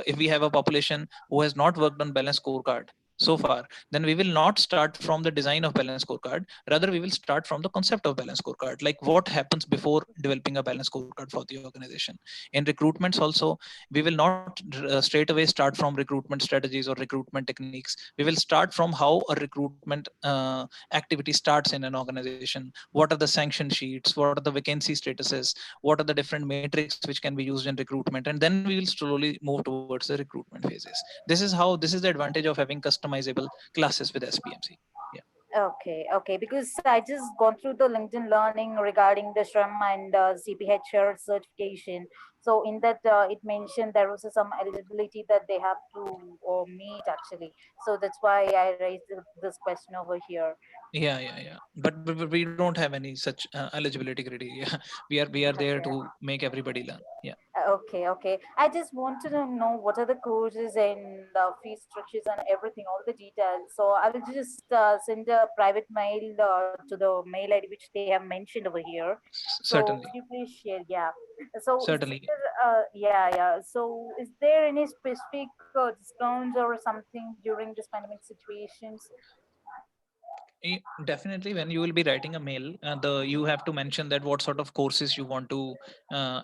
if we have a population who has not worked on balance scorecard so far, then we will not start from the design of balance scorecard. Rather, we will start from the concept of balance scorecard, like what happens before developing a balance scorecard for the organization. In recruitments also, we will not straight away start from recruitment strategies or recruitment techniques. We will start from how a recruitment activity starts in an organization. What are the sanction sheets? What are the vacancy statuses? What are the different metrics which can be used in recruitment? And then we will slowly move towards the recruitment phases. This is the advantage of having customizable classes with SPMC. Yeah. Okay. Because I just gone through the LinkedIn learning regarding the SHRM and CPHR certification. So in that, it mentioned there was some eligibility that they have to meet actually. So that's why I raised this question over here. Yeah. But we don't have any such eligibility criteria. We are there Okay. to make everybody learn. Yeah. Okay. I just wanted to know what are the courses and the fee structures and everything, all the details. So I will just send a private mail to the mail ID which they have mentioned over here. So could Certainly. you please share? Yeah. So is Certainly. there, yeah. So is there any specific discounts or something during this pandemic situations? Definitely, when you will be writing a mail, you have to mention that what sort of courses you want to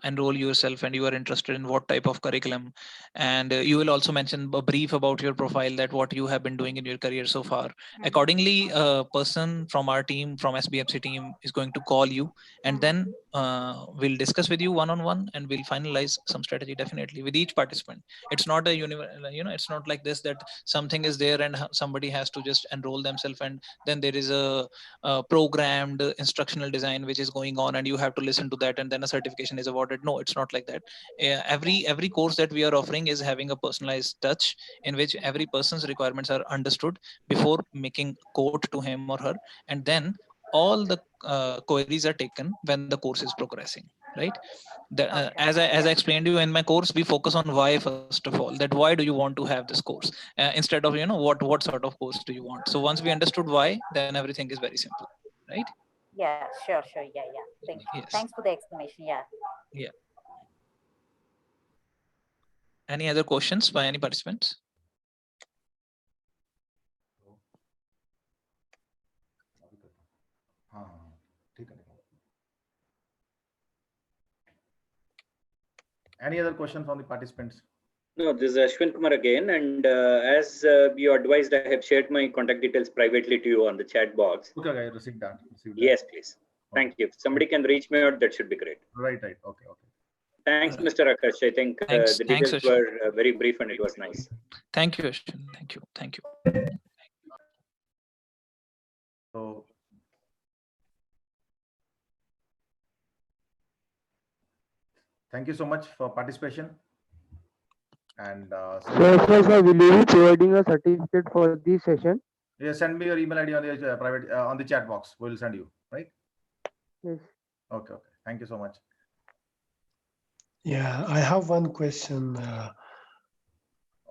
enroll yourself, and you are interested in what type of curriculum. And you will also mention a brief about your profile, that what you have been doing in your career so far. Accordingly, a person from our team, from SBFC team, is going to call you, and then we'll discuss with you one on one, and we'll finalize some strategy definitely with each participant. It's not a it's not like this, that something is there and somebody has to just enroll themselves, and then there is a programmed instructional design which is going on, and you have to listen to that, and then a certification is awarded. No, it's not like that. Every course that we are offering is having a personalized touch, in which every person's requirements are understood before making quote to him or her, and then all the queries are taken when the course is progressing, right? Okay. As I Yeah. explained to you in my course, we focus on why first of all, that why do you want to have this course, instead of what sort of course do you want. So once we understood why, then everything is very simple, right? Yeah. Sure. Yeah. Thank you. Yes. Thanks for the explanation. Yeah. Yeah. Any other questions by any participants? हाँ हाँ, ठीक है Any other question from the participants? No, this is Ashwin Kumar again. And as you advised, I have shared my contact details privately to you on the chat box. Okay, I received that. Yes, please. Okay. Thank you. If somebody can reach me out, that should be great. Right. Okay. Thanks, Mr. Akash. I think the details were very brief and it was nice. Thank you, Ashwin. Thank you. So, thank you so much for participation. And sir, will you be providing a certificate for this session? Yeah, send me your email ID on the private on the chat box. We'll send you, right? Yes. Okay. Thank you so much. Yeah, I have one question.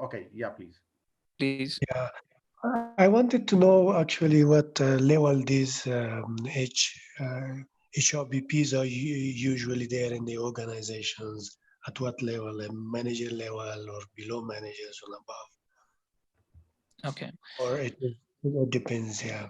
Okay. Yeah, please. Yeah, I wanted to know actually what level these HRBPs are usually there in the organizations. At what level, manager level or below managers or above? Okay. Or it depends, yeah.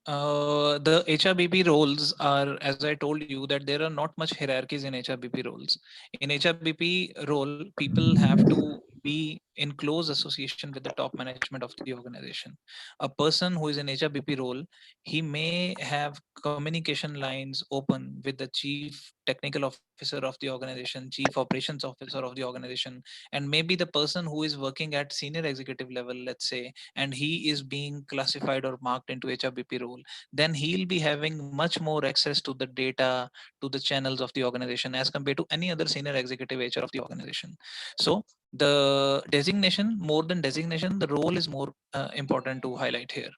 The HRBP roles are, as I told you, that there are not much hierarchies in HRBP roles. In HRBP role, people have to be in close association with the top management of the organization. A person who is in HRBP role, he may have communication lines open with the chief technical officer of the organization, chief operations officer of the organization, and maybe the person who is working at senior executive level, let's say, and he is being classified or marked into HRBP role, then he'll be having much more access to the data, to the channels of the organization as compared to any other senior executive HR of the organization. So the designation, more than designation, the role is more important to highlight here.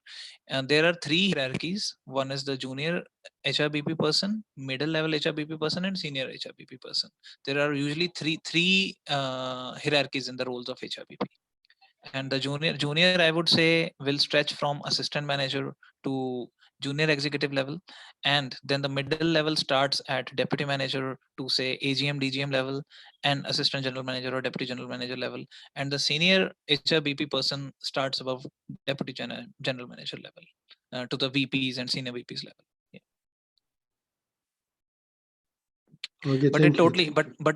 And there are three hierarchies. One is the junior HRBP person, middle level HRBP person, and senior HRBP person. There are usually three hierarchies in the roles of HRBP. And the junior I would say will stretch from assistant manager to junior executive level, and then the middle level starts at deputy manager to say AGM DGM level, and assistant general manager or deputy general manager level, and the senior HRBP person starts above deputy general manager level to the VPs and senior VPs level. Okay, But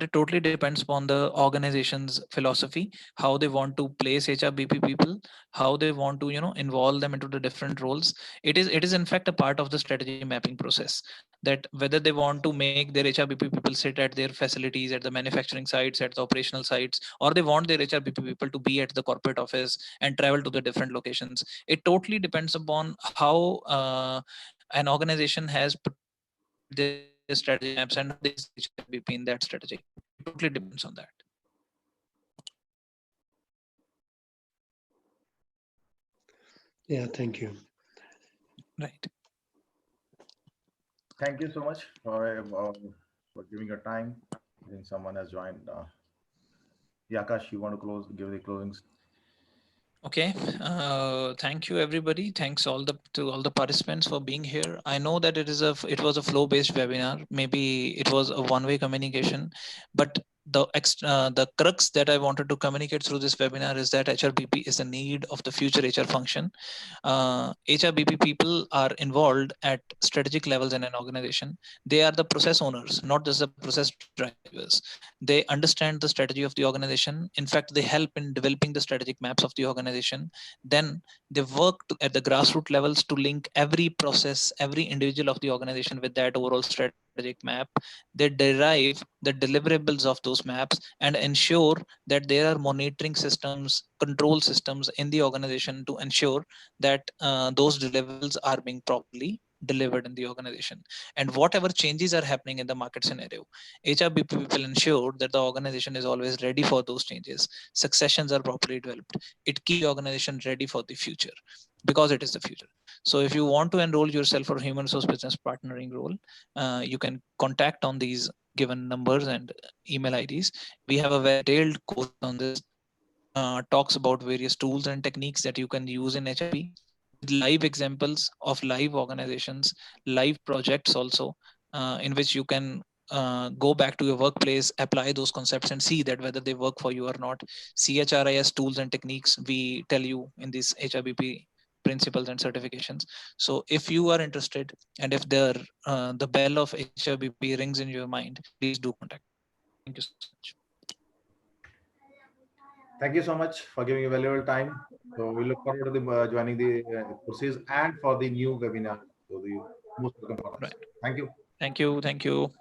it totally depends upon the organization's philosophy, how they want to place HRBP people, how they want to involve them into the different roles. It is in fact a part of the strategy mapping process, that whether they want to make their HRBP people sit at their facilities, at the manufacturing sites, at the operational sites, or they want their HRBP people to be at the corporate office and travel to the different locations. It totally depends upon how an organization has their strategy maps and how they see HRBP in that strategy. It totally depends on that. Yeah, thank you. Right. Thank you so much for giving your time. I think someone has joined. Akash, you want to give the closings? Okay, thank you everybody. Thanks to all the participants for being here. I know that it was a flow-based webinar. Maybe it was a one-way communication, but the crux that I wanted to communicate through this webinar is that HRBP is a need of the future HR function. HRBP people are involved at strategic levels in an organization. They are the process owners, not just the process drivers. They understand the strategy of the organization. In fact, they help in developing the strategic maps of the organization. Then they work at the grassroots levels to link every process, every individual of the organization with that overall strategic map. They derive the deliverables of those maps and ensure that there are monitoring systems, control systems in the organization to ensure that those deliverables are being properly delivered in the organization. And whatever changes are happening in the market scenario, HRBP people ensure that the organization is always ready for those changes. Successions are properly developed. It keeps the organization ready for the future because it is the future. So if you want to enroll yourself for human resource business partnering role, you can contact on these given numbers and email IDs. We have a very detailed course on this, talks about various tools and techniques that you can use in HRBP, with live examples of live organizations, live projects also, in which you can go back to your workplace, apply those concepts and see that whether they work for you or not. CHRIS tools and techniques we tell you in these HRBP principles and certifications. So if you are interested and if the bell of HRBP rings in your mind, please do contact. Thank you so much. Thank you so much for giving a valuable time. So we look forward to the, joining the courses and for the new webinar. So the most welcome for us. Right. Thank you. Thank you. Thank you.